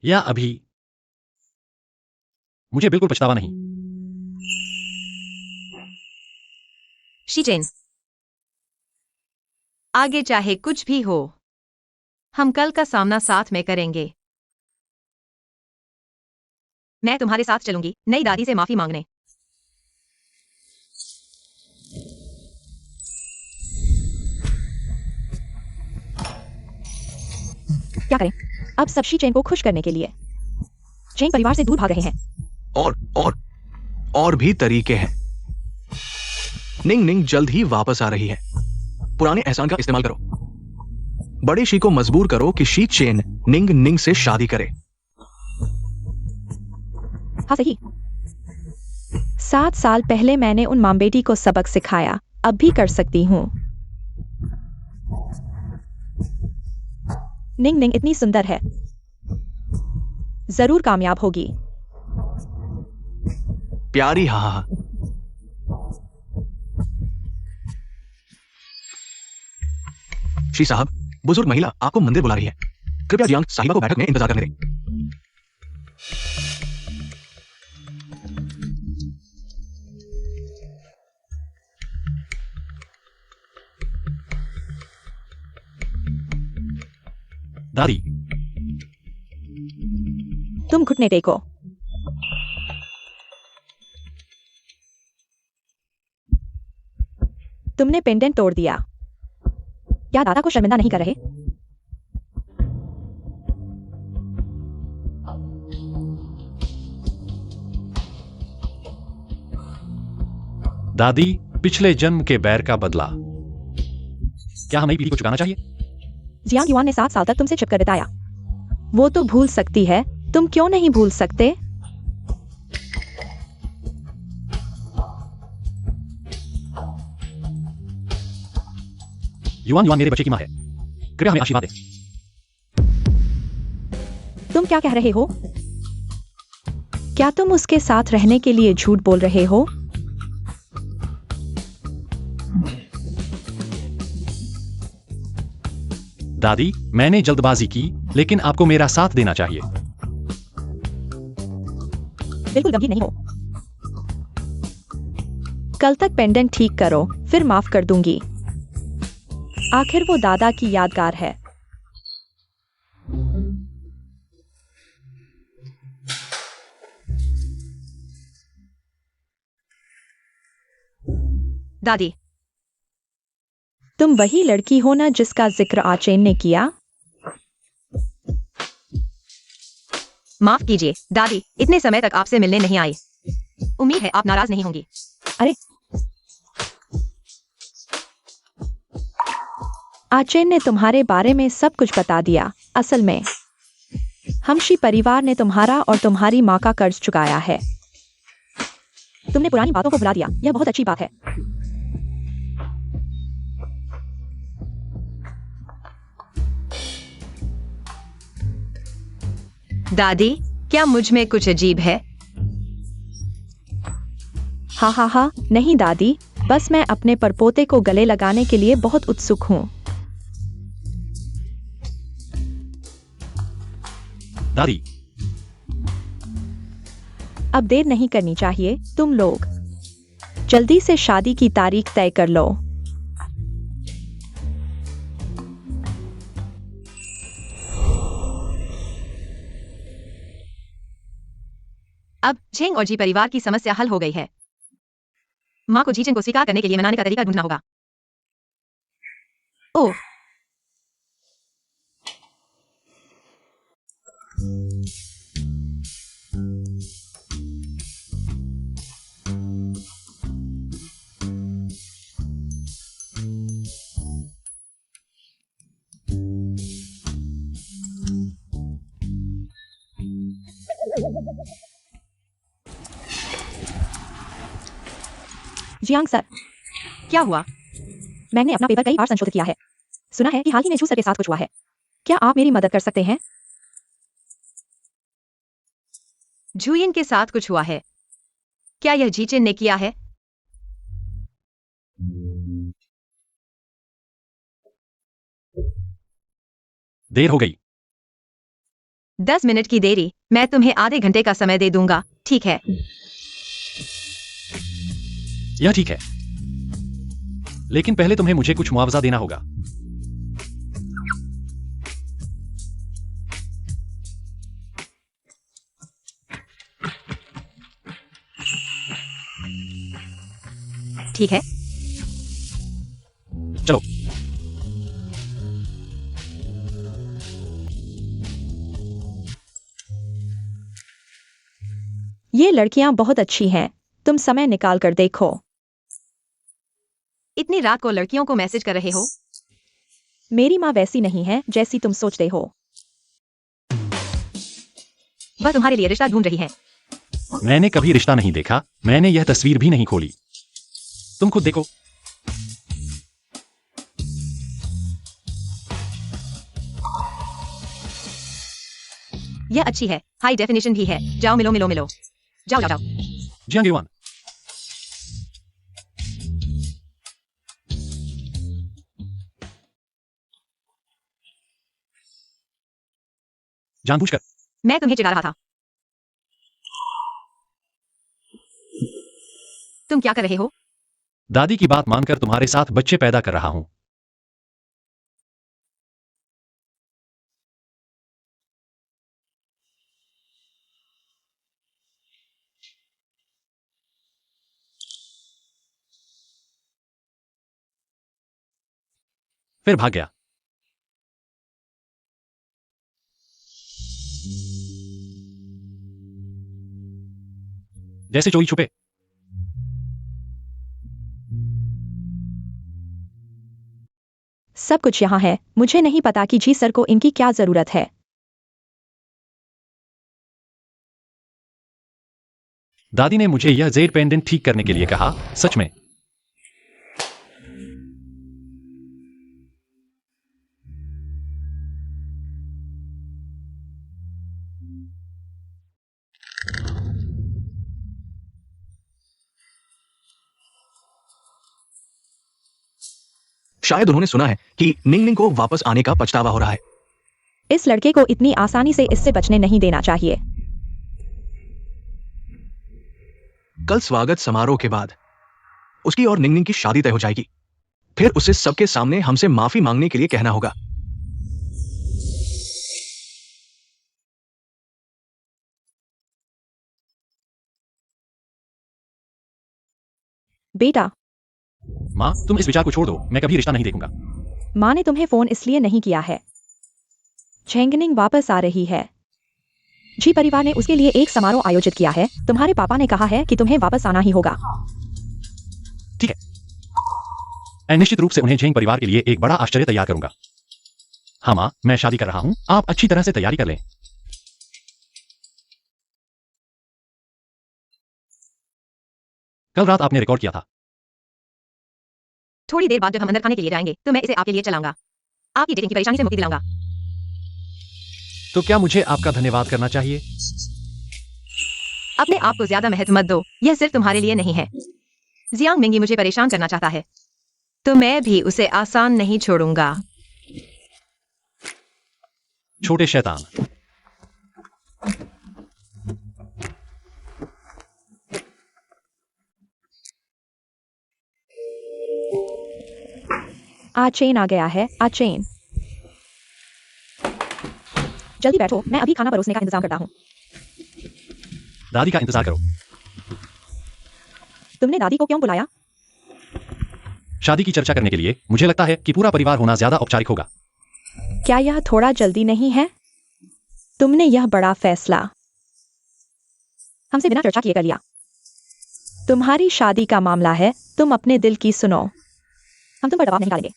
या अभी। मुझे बिल्कुल पछतावा नहीं। शीचेन, आगे चाहे कुछ भी हो, हम कल का सामना साथ में करेंगे। मैं तुम्हारे साथ चलूंगी नई दादी से माफी मांगने। क्या करें अब सब शी चेन को खुश करने के लिए चेन परिवार से दूर भाग रहे हैं। और भी तरीके हैं। निंग निंग जल्द ही वापस आ रही है। पुराने एहसान का इस्तेमाल करो। बड़े शी को मजबूर करो कि शी चेन निंग निंग से शादी करे। हाँ सही। 7 साल पहले मैंने उन मां बेटी को सबक सिखाया, अब भी कर सकती हूँ। निंग निंग इतनी सुंदर है, जरूर कामयाब होगी। प्यारी, हाँ हाँ हाँ। शी साहब, बुजुर्ग महिला आपको मंदिर बुला रही है। कृपया जियांग साहिबा को बैठक में इंतजार करने दें। दादी, तुम घुटने टेको। तुमने पेंडेंट तोड़ दिया। क्या दादा को शर्मिंदा नहीं कर रहे? दादी, पिछले जन्म के बैर का बदला। क्या हमें पीढ़ी को चुकाना चाहिए? जियांग युआन ने 7 साल तक तुमसे छिपकर बिताया। वो तो भूल सकती है, तुम क्यों नहीं भूल सकते? युआन युआन मेरे बच्चे की मां है। कृपया हमें आशीर्वाद दें। तुम क्या कह रहे हो? क्या तुम उसके साथ रहने के लिए झूठ बोल रहे हो? दादी, मैंने जल्दबाजी की, लेकिन आपको मेरा साथ देना चाहिए। बिल्कुल गंभीर नहीं हो। कल तक पेंडेंट ठीक करो, फिर माफ कर दूंगी। आखिर वो दादा की यादगार है। दादी, तुम वही लड़की हो ना जिसका जिक्र आचेन ने किया? माफ कीजिए दादी, इतने समय तक आपसे मिलने नहीं आई। उम्मीद है आप नाराज नहीं होंगी। अरे, आचेन ने तुम्हारे बारे में सब कुछ बता दिया। असल में हमशी परिवार ने तुम्हारा और तुम्हारी माँ का कर्ज चुकाया है। तुमने पुरानी बातों को भुला दिया, यह बहुत अच्छी बात है। दादी, क्या मुझ में कुछ अजीब है? हाँ हाँ हाँ, नहीं दादी, बस मैं अपने परपोते को गले लगाने के लिए बहुत उत्सुक हूँ। दादी, अब देर नहीं करनी चाहिए। तुम लोग जल्दी से शादी की तारीख तय कर लो। अब झेंग और जी परिवार की समस्या हल हो गई है। माँ को जीचन को स्वीकार करने के लिए मनाने का तरीका ढूंढना होगा। ओह, जियांग सर, क्या हुआ? मैंने अपना पेपर कई बार संशोधित किया है। सुना है कि हाल ही में झू सर के साथ कुछ हुआ है। क्या आप मेरी मदद कर सकते हैं? झुयिन के साथ कुछ हुआ है। क्या यह जीचिन ने किया है? देर हो गई। 10 मिनट की देरी। मैं तुम्हें आधे घंटे का समय दे दूंगा, ठीक है? यह ठीक है, लेकिन पहले तुम्हें मुझे कुछ मुआवजा देना होगा। ठीक है। चलो। ये लड़कियां बहुत अच्छी हैं। तुम समय निकाल कर देखो। इतनी रात को लड़कियों को मैसेज कर रहे हो? मेरी माँ वैसी नहीं है जैसी तुम सोचते हो। वह तुम्हारे लिए रिश्ता ढूंढ रही है। मैंने कभी रिश्ता नहीं देखा, मैंने यह तस्वीर भी नहीं खोली। तुम खुद देखो। यह अच्छी है, हाई डेफिनेशन भी है। जाओ मिलो मिलो मिलो। जाओ जाओ जाओ। जियांग युआन, जानबूझकर। मैं तुम्हें चिढ़ा रहा था। तुम क्या कर रहे हो? दादी की बात मानकर तुम्हारे साथ बच्चे पैदा कर रहा हूं। फिर भाग गया। जैसे चोरी छुपे। सब कुछ यहाँ है। मुझे नहीं पता कि जी सर को इनकी क्या जरूरत है। दादी ने मुझे यह जेड पेंडेंट ठीक करने के लिए कहा। सच में? शायद उन्होंने सुना है कि निंग निंग को वापस आने का पछतावा हो रहा है। इस लड़के को इतनी आसानी से इससे बचने नहीं देना चाहिए। कल स्वागत समारोह के बाद उसकी और निंग निंग की शादी तय हो जाएगी। फिर उसे सबके सामने हमसे माफी मांगने के लिए कहना होगा। बेटा, माँ, तुम इस विचार को छोड़ दो। मैं कभी रिश्ता नहीं देखूंगा। माँ ने तुम्हें फोन इसलिए नहीं किया है। झेंगनिंग वापस आ रही है। जी परिवार ने उसके लिए एक समारोह आयोजित किया है। तुम्हारे पापा ने कहा है कि तुम्हें वापस आना ही होगा। ठीक है, मैं निश्चित रूप से उन्हें झेंग परिवार के लिए एक बड़ा आश्चर्य तैयार करूंगा। हाँ माँ, मैं शादी कर रहा हूँ। आप अच्छी तरह से तैयारी कर लें। कल रात आपने रिकॉर्ड किया था। थोड़ी देर बाद जब हम अंदर खाने के लिए जाएंगे तो मैं इसे आपके लिए चलाऊंगा। आपकी डेटिंग की परेशानी से मुक्ति दिलाऊंगा। तो क्या मुझे आपका धन्यवाद करना चाहिए? अपने आप को ज्यादा महत्व मत दो। यह सिर्फ तुम्हारे लिए नहीं है। जियांग मिंगी मुझे परेशान करना चाहता है, तो मैं भी उसे आसान नहीं छोड़ूंगा। छोटे शैतान। आचेन आ गया है। आचेन, जल्दी बैठो, मैं अभी खाना परोसने का इंतजाम करता हूँ। दादी का इंतजार करो। तुमने दादी को क्यों बुलाया? शादी की चर्चा करने के लिए। मुझे लगता है कि पूरा परिवार होना ज्यादा औपचारिक होगा। क्या यह थोड़ा जल्दी नहीं है? तुमने यह बड़ा फैसला हमसे बिना चर्चा किए कर लिया। तुम्हारी शादी का मामला है, तुम अपने दिल की सुनो। हम तुम पर दबाव नहीं डालेंगे।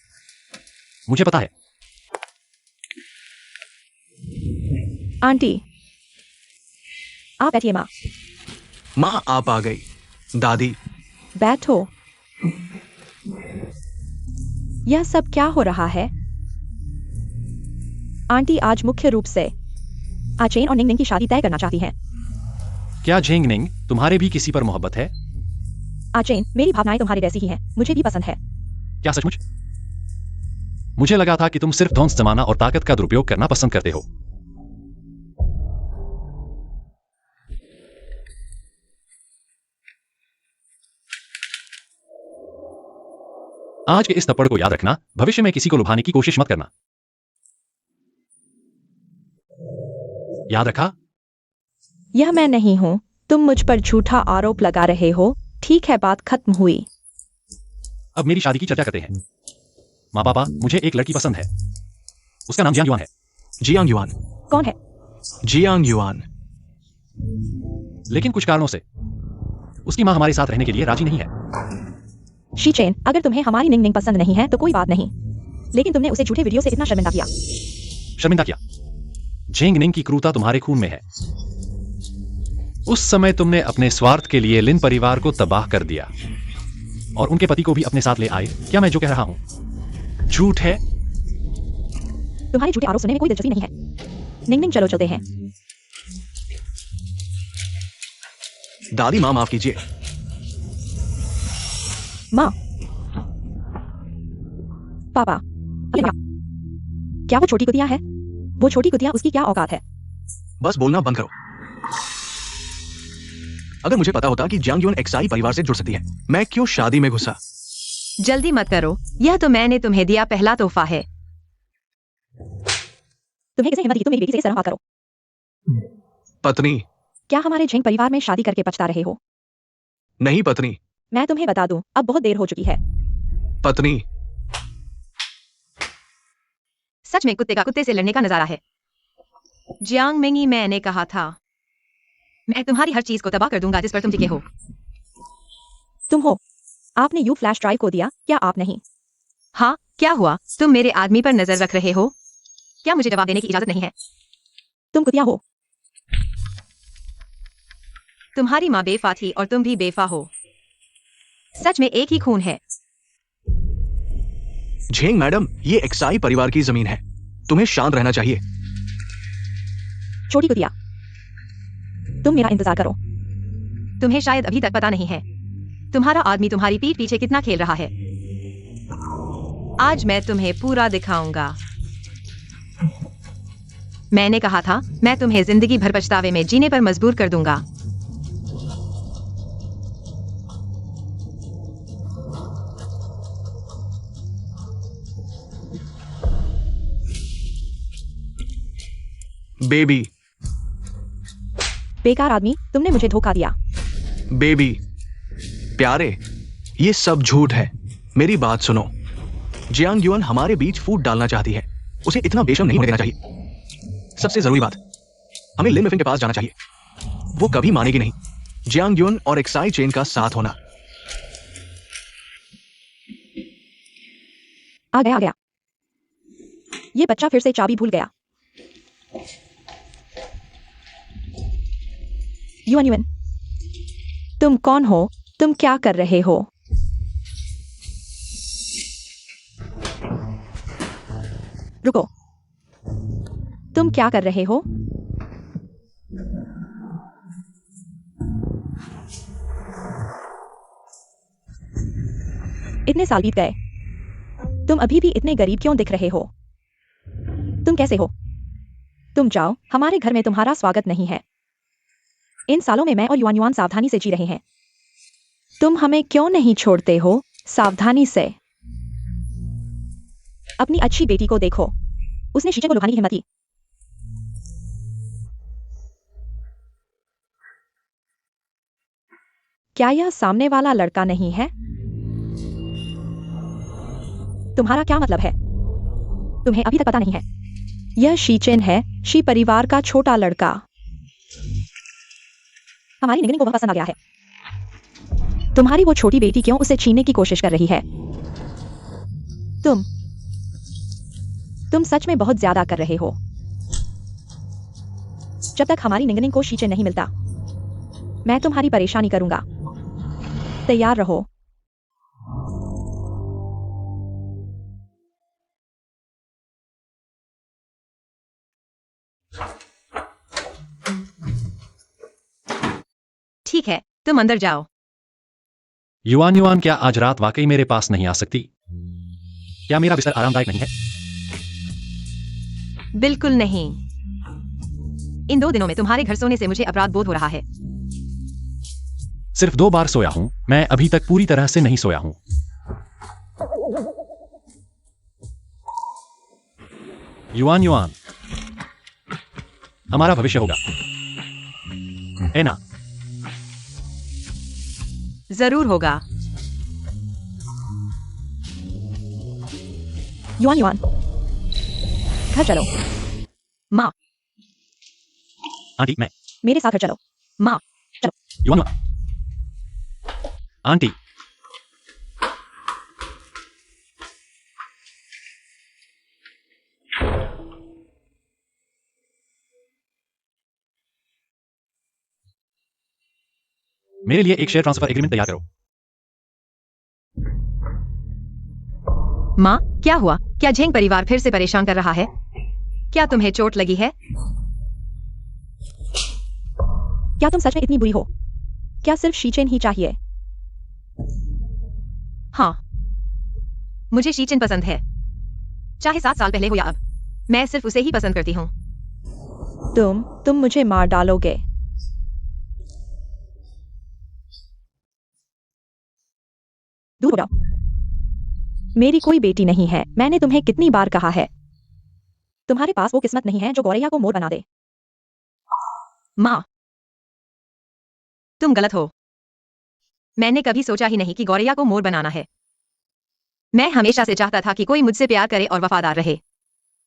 मुझे पता है। आंटी, आप बैठिए माँ। माँ आप आ गई। दादी बैठो। यह सब क्या हो रहा है? आंटी आज मुख्य रूप से आचेन और निंग निंग की शादी तय करना चाहती हैं। क्या झेंग निंग तुम्हारे भी किसी पर मोहब्बत है? आचेन, मेरी भावनाएं तुम्हारी जैसी ही हैं, मुझे भी पसंद है। क्या सचमुच? मुझे लगा था कि तुम सिर्फ ध्वंस जमाना और ताकत का दुरुपयोग करना पसंद करते हो। आज के इस थप्पड़ को याद रखना, भविष्य में किसी को लुभाने की कोशिश मत करना। याद रखा? यह मैं नहीं हूँ। तुम मुझ पर झूठा आरोप लगा रहे हो। ठीक है, बात खत्म हुई। अब मेरी शादी की चर्चा करते हैं। माँ पापा, मुझे एक लड़की पसंद है। उसका नाम जियांग युआन है। Jiang yuan. कौन है? Jiang yuan. लेकिन कुछ कारणों से उसकी माँ हमारे साथ रहने के लिए राजी नहीं है। शीचेन, अगर तुम्हें हमारी निंग निंग पसंद नहीं है तो कोई बात नहीं, लेकिन तुमने उसे झूठे वीडियो से इतना शर्मिंदा किया। शर्मिंदा किया? झेंग निंग की क्रूरता तुम्हारे खून में है। उस समय तुमने अपने स्वार्थ के लिए लिन परिवार को तबाह कर दिया और उनके पति को भी अपने साथ ले आए। क्या मैं जो कह रहा हूं झूठ है? तुम्हारे झूठे आरोप सुनने में कोई दिलचस्पी नहीं है। निंग निंग, चलो चलते हैं। दादी माँ माफ कीजिए। माँ, पापा, क्या वो छोटी कुतिया है? वो छोटी कुतिया, उसकी क्या औकात है? बस बोलना बंद करो। अगर मुझे पता होता कि जियांग युआन एक्साई परिवार से जुड़ सकती है, मैं क्यों शादी में घुसा? जल्दी मत करो, यह तो मैंने तुम्हें दिया पहला तोहफा है। तुम्हें किसे हिम्मत दी तुम मेरी बेटी से इस तरह बात करो? पत्नी। क्या हमारे झेंग परिवार में शादी करके पछता रहे हो? नहीं पत्नी। मैं तुम्हें बता दूं, अब बहुत देर हो चुकी है। पत्नी। सच में कुत्ते का कुत्ते से लड़ने का नजारा है। जियांग मिंगी, मैंने कहा था मैं तुम्हारी हर चीज को तबाह कर दूंगा जिस पर तुम टिके हो। तुम हो। आपने यू फ्लैश ड्राइव को दिया, क्या आप नहीं? हाँ, क्या हुआ? तुम मेरे आदमी पर नजर रख रहे हो? क्या मुझे जवाब देने की इजाजत नहीं है? तुम कुतिया हो। तुम्हारी माँ बेफा थी और तुम भी बेफा हो। सच में एक ही खून है। झेंग मैडम, ये एक्साई परिवार की जमीन है, तुम्हें शांत रहना चाहिए। छोटी कुतिया, तुम मेरा इंतजार करो। तुम्हें शायद अभी तक पता नहीं है तुम्हारा आदमी तुम्हारी पीठ पीछे कितना खेल रहा है। आज मैं तुम्हें पूरा दिखाऊंगा। मैंने कहा था मैं तुम्हें जिंदगी भर पछतावे में जीने पर मजबूर कर दूंगा। बेबी। बेकार आदमी, तुमने मुझे धोखा दिया। बेबी। प्यारे, ये सब झूठ है। मेरी बात सुनो। जियांग युआन हमारे बीच फूट डालना चाहती है। उसे इतना बेशर्म नहीं होने देना चाहिए। सबसे जरूरी बात, हमें लिन मिफिन के पास जाना चाहिए। वो कभी मानेगी नहीं जियांग युआन और एक्साई चेन का साथ होना। आ गया। ये बच्चा फिर से चाबी भूल गया। युआन, तुम कौन हो? तुम क्या कर रहे हो? रुको, तुम क्या कर रहे हो? इतने साल बीत गए, तुम अभी भी इतने गरीब क्यों दिख रहे हो? तुम कैसे हो? तुम जाओ, हमारे घर में तुम्हारा स्वागत नहीं है। इन सालों में मैं और युआन युआन सावधानी से जी रहे हैं। तुम हमें क्यों नहीं छोड़ते हो? सावधानी से। अपनी अच्छी बेटी को देखो, उसने शीचे को लुभाने की हिम्मत की। क्या यह सामने वाला लड़का नहीं है? तुम्हारा क्या मतलब है? तुम्हें अभी तक पता नहीं है। यह शीचेन है, शी परिवार का छोटा लड़का। हमारी निगनिंग को वह पसंद आ गया है। तुम्हारी वो छोटी बेटी क्यों उसे छीनने की कोशिश कर रही है? तुम सच में बहुत ज्यादा कर रहे हो। जब तक हमारी निगनिंग को शीचेन नहीं मिलता, मैं तुम्हारी परेशानी करूंगा। तैयार रहो। ठीक है, तुम अंदर जाओ। युआन युआन, क्या आज रात वाकई मेरे पास नहीं आ सकती? क्या मेरा बिस्तर आरामदायक नहीं है? बिल्कुल नहीं। इन 2 दिनों में तुम्हारे घर सोने से मुझे अपराध बोध हो रहा है। सिर्फ 2 बार सोया हूं, मैं अभी तक पूरी तरह से नहीं सोया हूं। युआन युआन, हमारा भविष्य होगा, है ना? जरूर होगा। युआन युआन, घर चलो। माँ, आंटी, मैं। मेरे साथ घर चलो। माँ, युआन युआन, आंटी, मेरे लिए एक शेयर ट्रांसफर एग्रीमेंट तैयार करो। माँ, क्या हुआ? क्या झेंग परिवार फिर से परेशान कर रहा है? क्या तुम्हें चोट लगी है? क्या तुम सच में इतनी बुरी हो? क्या सिर्फ शीचेन ही चाहिए? हाँ, मुझे शीचेन पसंद है, चाहे 7 साल पहले हो या अब। मैं सिर्फ उसे ही पसंद करती हूँ। तुम मुझे मार डालोगे। दूर हो जाओ। मेरी कोई बेटी नहीं है। मैंने तुम्हें कितनी बार कहा है? तुम्हारे पास वो किस्मत नहीं है जो गौरैया को मोर बना दे। माँ, तुम गलत हो। मैंने कभी सोचा ही नहीं कि गौरैया को मोर बनाना है। मैं हमेशा से चाहता था कि कोई मुझसे प्यार करे और वफादार रहे,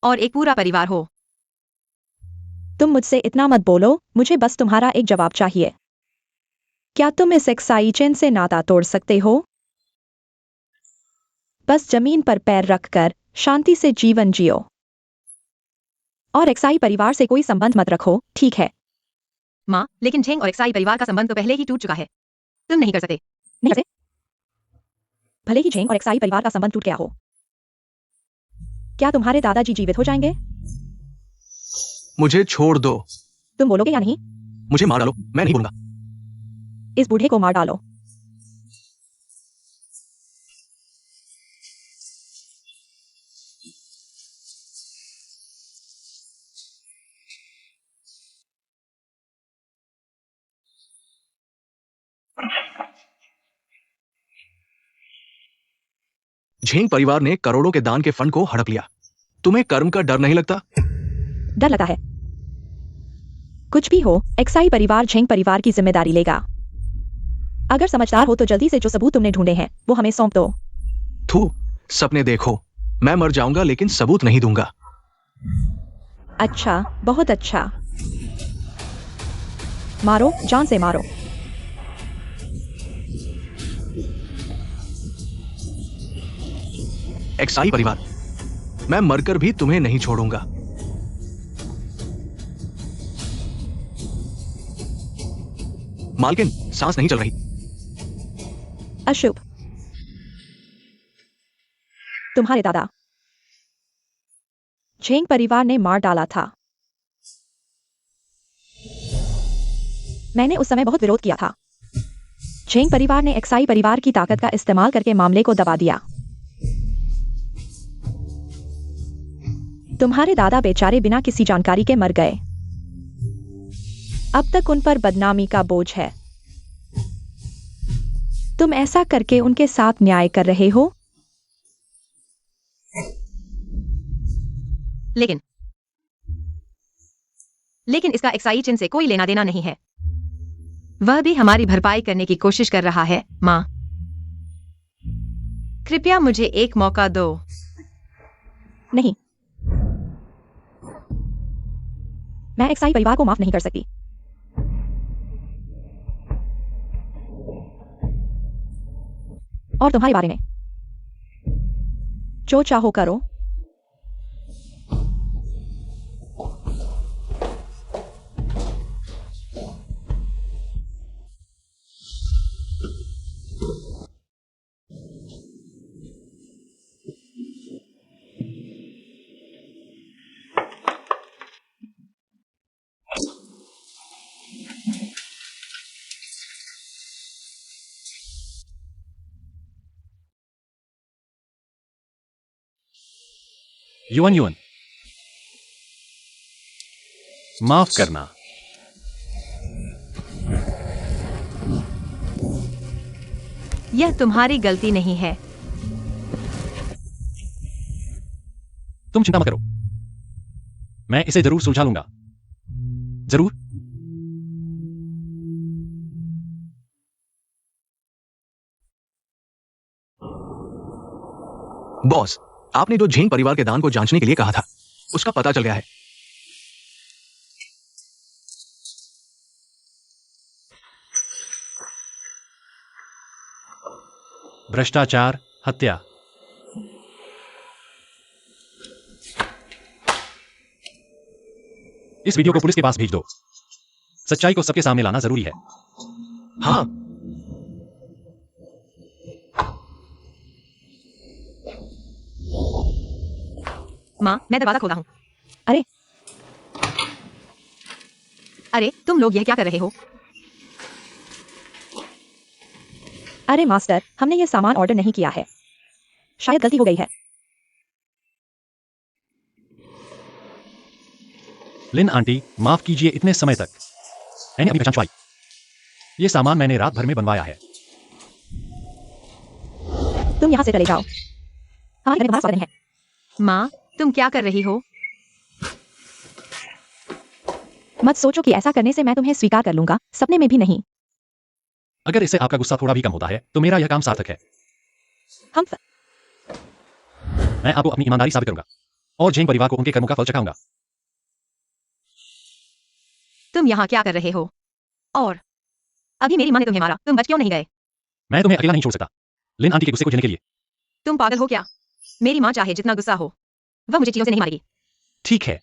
और एक पूरा परिवार हो। तुम मुझसे इतना मत बोलो। मुझे बस तुम्हारा एक जवाब चाहिए। क्या तुम इस एक्साइचेन से नाता तोड़ सकते हो? बस जमीन पर पैर रखकर शांति से जीवन जियो, और एक्साई परिवार से कोई संबंध मत रखो, ठीक है? माँ, लेकिन झेंग और एक्साई परिवार का संबंध तो पहले ही टूट चुका है। तुम नहीं कर सकते। नहीं कर सकते? भले ही झेंग और एक्साई परिवार का संबंध टूट गया हो, क्या तुम्हारे दादाजी जीवित हो जाएंगे? मुझे छोड़ दो। तुम बोलोगे या नहीं? मुझे मार डालो, मैं नहीं बोलूंगा। इस बूढ़े को मार डालो। झेंग परिवार ने करोड़ों के दान के फंड को हड़प लिया। तुम्हें कर्म का डर नहीं लगता? डर लगता है। कुछ भी हो, एक्साई परिवार झेंग परिवार की जिम्मेदारी लेगा। अगर समझदार हो तो जल्दी से जो सबूत तुमने ढूंढे हैं वो हमें सौंप दो। थू, सपने देखो। मैं मर जाऊंगा लेकिन सबूत नहीं दूंगा। अच्छा, बहुत अच्छा। मारो, जान से मारो। एक्साई परिवार, मैं मरकर भी तुम्हें नहीं छोड़ूंगा। मालकिन, सांस नहीं चल रही। अशुभ। तुम्हारे दादा झेंग परिवार ने मार डाला था। मैंने उस समय बहुत विरोध किया था। झेंग परिवार ने एक्साई परिवार की ताकत का इस्तेमाल करके मामले को दबा दिया। तुम्हारे दादा बेचारे बिना किसी जानकारी के मर गए। अब तक उन पर बदनामी का बोझ है। तुम ऐसा करके उनके साथ न्याय कर रहे हो। लेकिन इसका एक्साई चिन्ह से कोई लेना देना नहीं है। वह भी हमारी भरपाई करने की कोशिश कर रहा है। माँ, कृपया मुझे एक मौका दो। नहीं, मैं एक्साई परिवार को माफ नहीं कर सकती। और तुम्हारे बारे में जो चाहो करो। युआन युआन, माफ करना। यह तुम्हारी गलती नहीं है। तुम चिंता मत करो, मैं इसे जरूर सुलझा लूंगा। जरूर। बॉस, आपने जो झेंग परिवार के दान को जांचने के लिए कहा था, उसका पता चल गया है। भ्रष्टाचार, हत्या। इस वीडियो को पुलिस के पास भेज दो। सच्चाई को सबके सामने लाना जरूरी है। हाँ। माँ, मैं दरवाजा खोला हूँ। अरे अरे, तुम लोग यह क्या कर रहे हो? अरे मास्टर, हमने ये सामान ऑर्डर नहीं किया है, शायद गलती हो गई है। लिन आंटी, माफ कीजिए इतने समय तक। मैंने अपनी पहचान छुपाई। ये सामान मैंने रात भर में बनवाया है। तुम यहाँ से चले जाओ, हमारे घर में तुम्हारा स्वागत नहीं है। माँ, तुम क्या कर रही हो? मत सोचो कि ऐसा करने से मैं तुम्हें स्वीकार कर लूंगा, सपने में भी नहीं। अगर इससे आपका गुस्सा थोड़ा भी कम होता है तो मेरा यह काम सार्थक है। हम मैं आपको अपनी ईमानदारी साबित करूंगा और झेंग परिवार को उनके कर्मों का फल चखाऊंगा। तुम यहाँ क्या कर रहे हो? और अभी मेरी माँ ने तुम्हें मारा, तुम बच क्यों नहीं गए? मैं तुम्हें अकेला नहीं छोड़ सकता लिन आंटी के गुस्से को झेलने के लिए। तुम पागल हो क्या? मेरी माँ चाहे जितना गुस्सा हो, वह मुझे चीजों से नहीं मारेगी। ठीक है,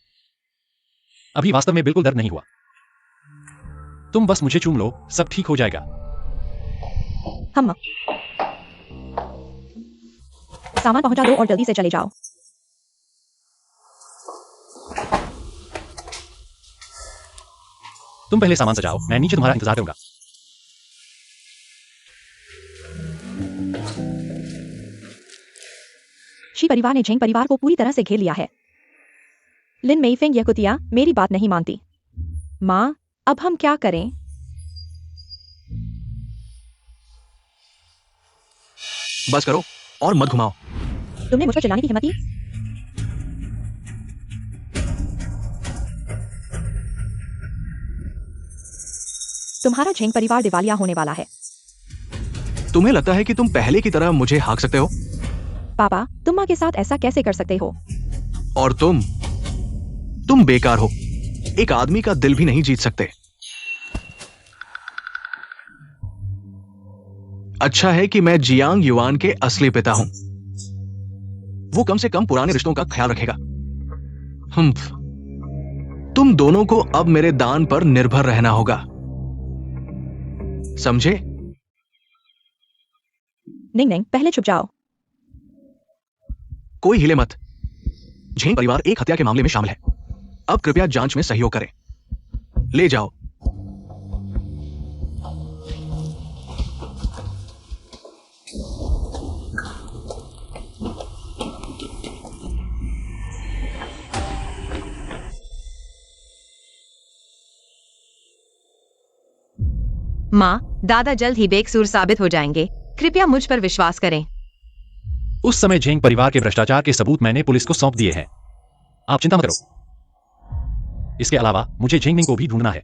अभी वास्तव में बिल्कुल दर्द नहीं हुआ। तुम बस मुझे चूम लो, सब ठीक हो जाएगा। हम सामान पहुंचा दो और जल्दी से चले जाओ। तुम पहले सामान सजाओ, मैं नीचे तुम्हारा इंतजार करूंगा। शी परिवार ने झेंग परिवार को पूरी तरह से घेर लिया है। लिन मेइफेंग यह कुतिया मेरी बात नहीं मानती। माँ, अब हम क्या करें? बस करो और मत घुमाओ। तुमने मुझ पर चिल्लाने की हिम्मत की? तुम्हारा झेंग परिवार दिवालिया होने वाला है। तुम्हें लगता है कि तुम पहले की तरह मुझे हाँक सकते हो? पापा, तुम माँ के साथ ऐसा कैसे कर सकते हो? और तुम बेकार हो, एक आदमी का दिल भी नहीं जीत सकते। अच्छा है कि मैं जियांग युआन के असली पिता हूं। वो कम से कम पुराने रिश्तों का ख्याल रखेगा। तुम दोनों को अब मेरे दान पर निर्भर रहना होगा, समझे? नहीं नहीं, पहले छुप जाओ। कोई हिले मत। झेंग परिवार एक हत्या के मामले में शामिल है। अब कृपया जांच में सहयोग करें। ले जाओ। माँ, दादा जल्द ही बेकसूर साबित हो जाएंगे, कृपया मुझ पर विश्वास करें। उस समय झेंग परिवार के भ्रष्टाचार के सबूत मैंने पुलिस को सौंप दिए हैं। आप चिंता मत करो। इसके अलावा मुझे झेंगनिंग को भी ढूंढना है।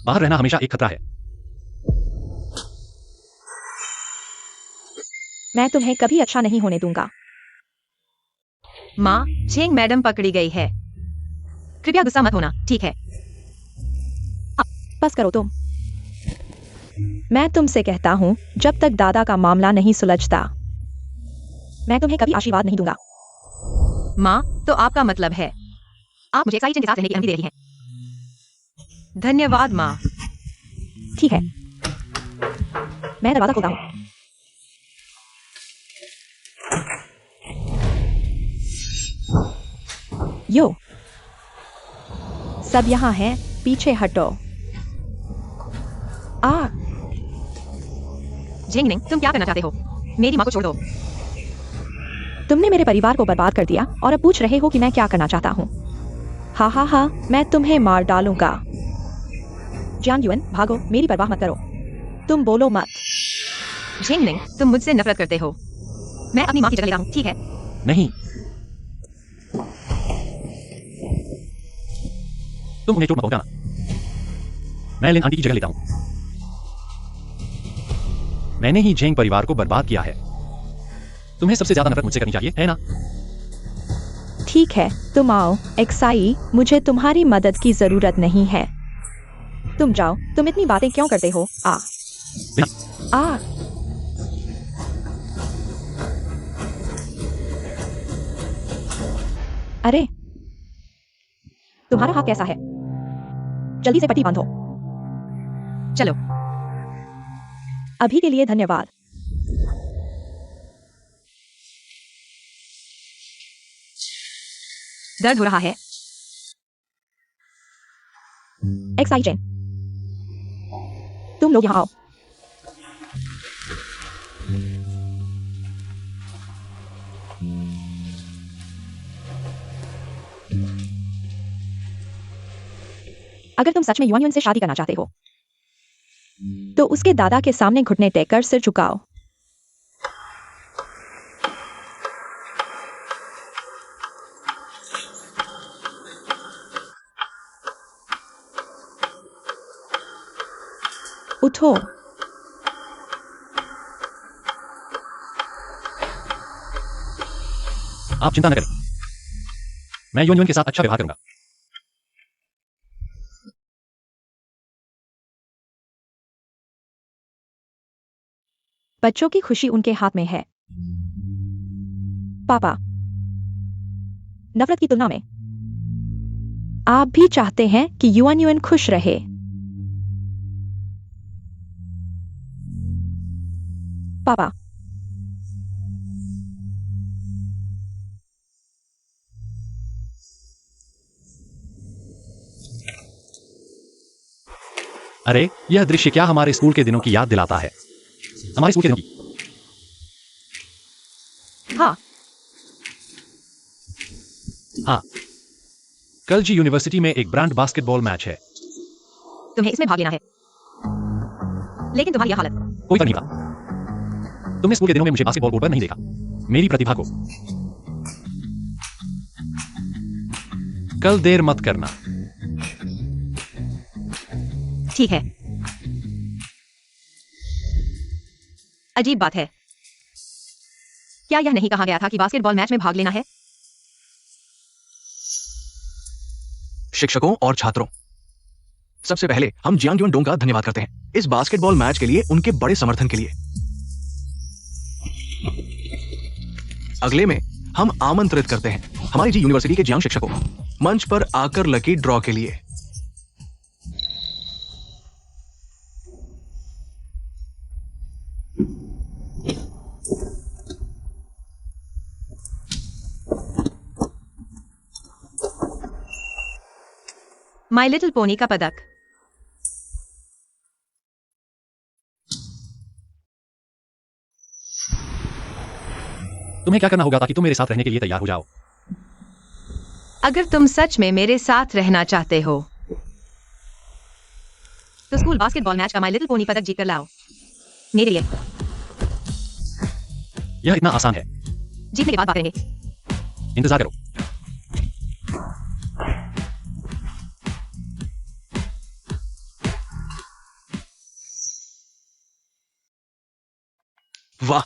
बाहर रहना हमेशा एक खतरा है। मैं तुम्हें कभी अच्छा नहीं होने दूंगा। माँ, झेंग मैडम पकड़ी गई है। कृपया गुस्सा मत होना, ठीक है? बस करो तुम। मैं तुमसे कहता हूं, जब तक दादा का मामला नहीं सुलझता, मैं तुम्हें कभी आशीर्वाद नहीं दूंगा। माँ, तो आपका मतलब है आप मुझे साइचन के साथ रहने की अनुमति दे रही हैं? धन्यवाद माँ। ठीक है, मैं दरवाजा खोलता हूं। यो, सब यहाँ हैं, पीछे हटो। झेंगनिंग, तुम क्या करना चाहते हो? मेरी माँ को छोड़ दो। तुमने मेरे परिवार को बर्बाद कर दिया और अब पूछ रहे हो कि मैं क्या करना चाहता हूँ। हाँ हाँ हाँ, मैं तुम्हें मार डालूंगा। जियांग युएन, भागो, मेरी परवाह मत करो। तुम बोलो मत। झेंगनिंग, तुम मुझसे नफरत करते हो। मैं अपनी माँ की जगह लेता हूँ, ठीक है? नहीं, तुम उन्हें चोट मत पहुंचाना। मैं लिन आंटी की जगह लेता हूं। मैंने ही झेंग परिवार को बर्बाद किया है। तुम्हें सबसे ज्यादा नफरत मुझसे करनी चाहिए, है ना? ठीक है, तुम आओ। एक्साई, मुझे तुम्हारी मदद की जरूरत नहीं है। तुम जाओ। तुम इतनी बातें क्यों करते हो? बिना आ अरे, तुम्हारा हाथ कैसा है? जल्दी से पट्टी बांधो। चलो। अभी के लिए धन्यवाद। दर्द हो रहा है? एक्साई चेन, तुम लोग यहाँ आओ। अगर तुम सच में युआन युएन से शादी करना चाहते हो तो उसके दादा के सामने घुटने टेक कर सिर झुकाओ। उठो। आप चिंता न करें, मैं युएन युएन के साथ अच्छा व्यवहार करूंगा। बच्चों की खुशी उनके हाथ में है। पापा, नफरत की तुलना में आप भी चाहते हैं कि युआन युएन खुश रहे। पापा, अरे, यह दृश्य क्या हमारे स्कूल के दिनों की याद दिलाता है? हमारे स्कूल के दिनों की। हाँ। हाँ, कल जी यूनिवर्सिटी में एक ब्रांड बास्केटबॉल मैच है। तुम्हें इसमें भाग लेना है, लेकिन तुम्हारी यह हालत। कोई फर्क नहीं पड़ा। तुमने स्कूल के दिनों में मुझे बास्केटबॉल कोर्ट पर नहीं देखा। मेरी प्रतिभा को कल देर मत करना। ठीक है। अजीब बात है, क्या यह नहीं कहा गया था कि बास्केटबॉल मैच में भाग लेना है? शिक्षकों और छात्रों, सबसे पहले हम जियांग युएन डोंग का धन्यवाद करते हैं इस बास्केटबॉल मैच के लिए, उनके बड़े समर्थन के लिए। अगले में हम आमंत्रित करते हैं हमारी जी यूनिवर्सिटी के जियांग शिक्षकों मंच पर आकर लकी ड्रॉ के लिए। माई लिटिल पोनी का पदक। तुम्हें क्या करना होगा ताकि तुम मेरे साथ रहने के लिए तैयार हो जाओ? अगर तुम सच में मेरे साथ रहना चाहते हो तो स्कूल बास्केटबॉल मैच का माई लिटिल पोनी पदक जीतकर लाओ मेरे लिए। यह इतना आसान है। जीतने के बाद बात करेंगे। इंतजार करो। वाह,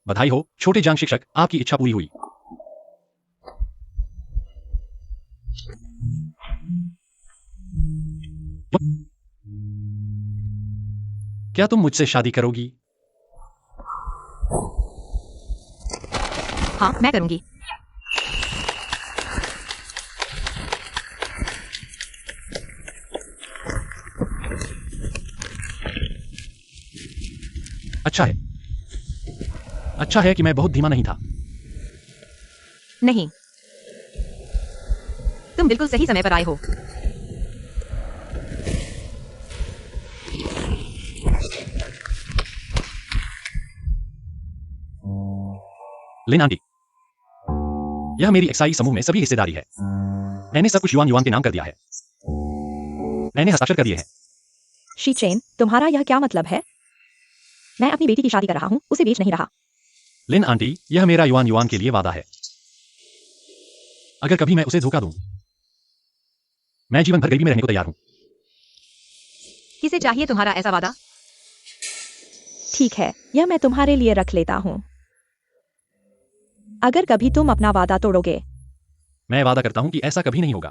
बधाई हो छोटे जांग शिक्षक, आपकी इच्छा पूरी हुई। क्या तुम मुझसे शादी करोगी? हाँ, मैं करूंगी। अच्छा है। अच्छा है कि मैं बहुत धीमा नहीं था। नहीं, तुम बिल्कुल सही समय पर आए हो। लिन आंटी, यह मेरी एक्साई समूह में सभी हिस्सेदारी है। मैंने सब कुछ युआन युआन के नाम कर दिया है। मैंने हस्ताक्षर कर दिए हैं। शी चेन, तुम्हारा यह क्या मतलब है? मैं अपनी बेटी की शादी कर रहा हूँ, उसे बेच नहीं रहा। लिन आंटी, यह मेरा युआन युआन के लिए वादा है। अगर कभी मैं उसे धोखा दूं, मैं जीवन भर गरीबी में रहने को तैयार हूं। किसे चाहिए तुम्हारा ऐसा वादा? ठीक है, यह मैं तुम्हारे लिए रख लेता हूँ। अगर कभी तुम अपना वादा तोड़ोगे, मैं वादा करता हूं कि ऐसा कभी नहीं होगा।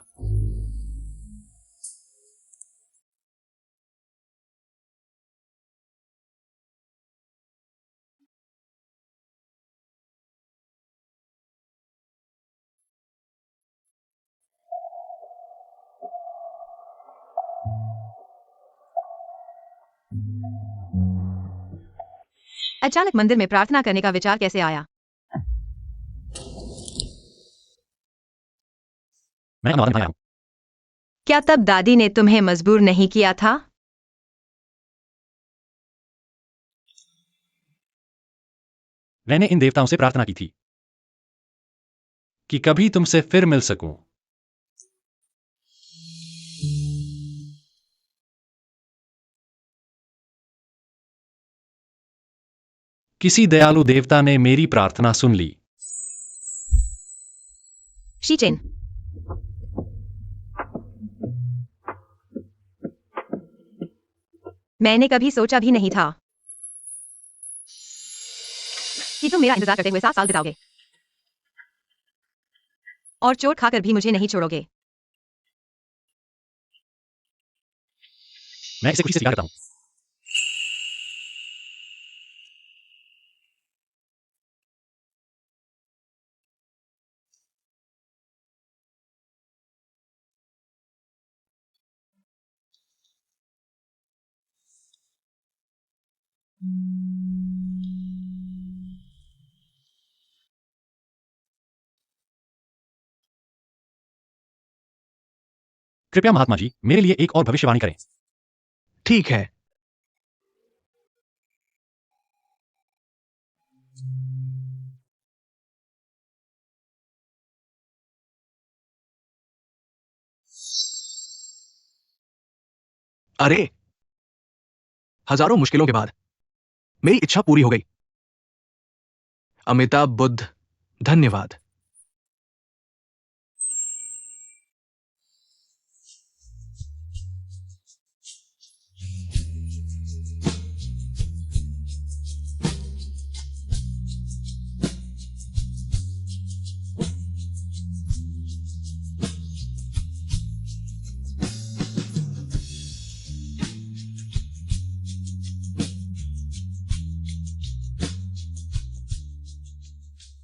अचानक मंदिर में प्रार्थना करने का विचार कैसे आया? मैं अपना वादा निभाया हूं। क्या तब दादी ने तुम्हें मजबूर नहीं किया था? मैंने इन देवताओं से प्रार्थना की थी कि कभी तुमसे फिर मिल सकूं। किसी दयालु देवता ने मेरी प्रार्थना सुन ली। शी चेन, मैंने कभी सोचा भी नहीं था कि तुम मेरा इंतजार करते हुए 7 साल बिताओगे और चोट खाकर भी मुझे नहीं छोड़ोगे। मैं इसे खुशी से स्वीकार करता हूं। कृपया महात्मा जी, मेरे लिए एक और भविष्यवाणी करें। ठीक है। अरे, हजारों मुश्किलों के बाद मेरी इच्छा पूरी हो गई। अमिताभ बुद्ध, धन्यवाद।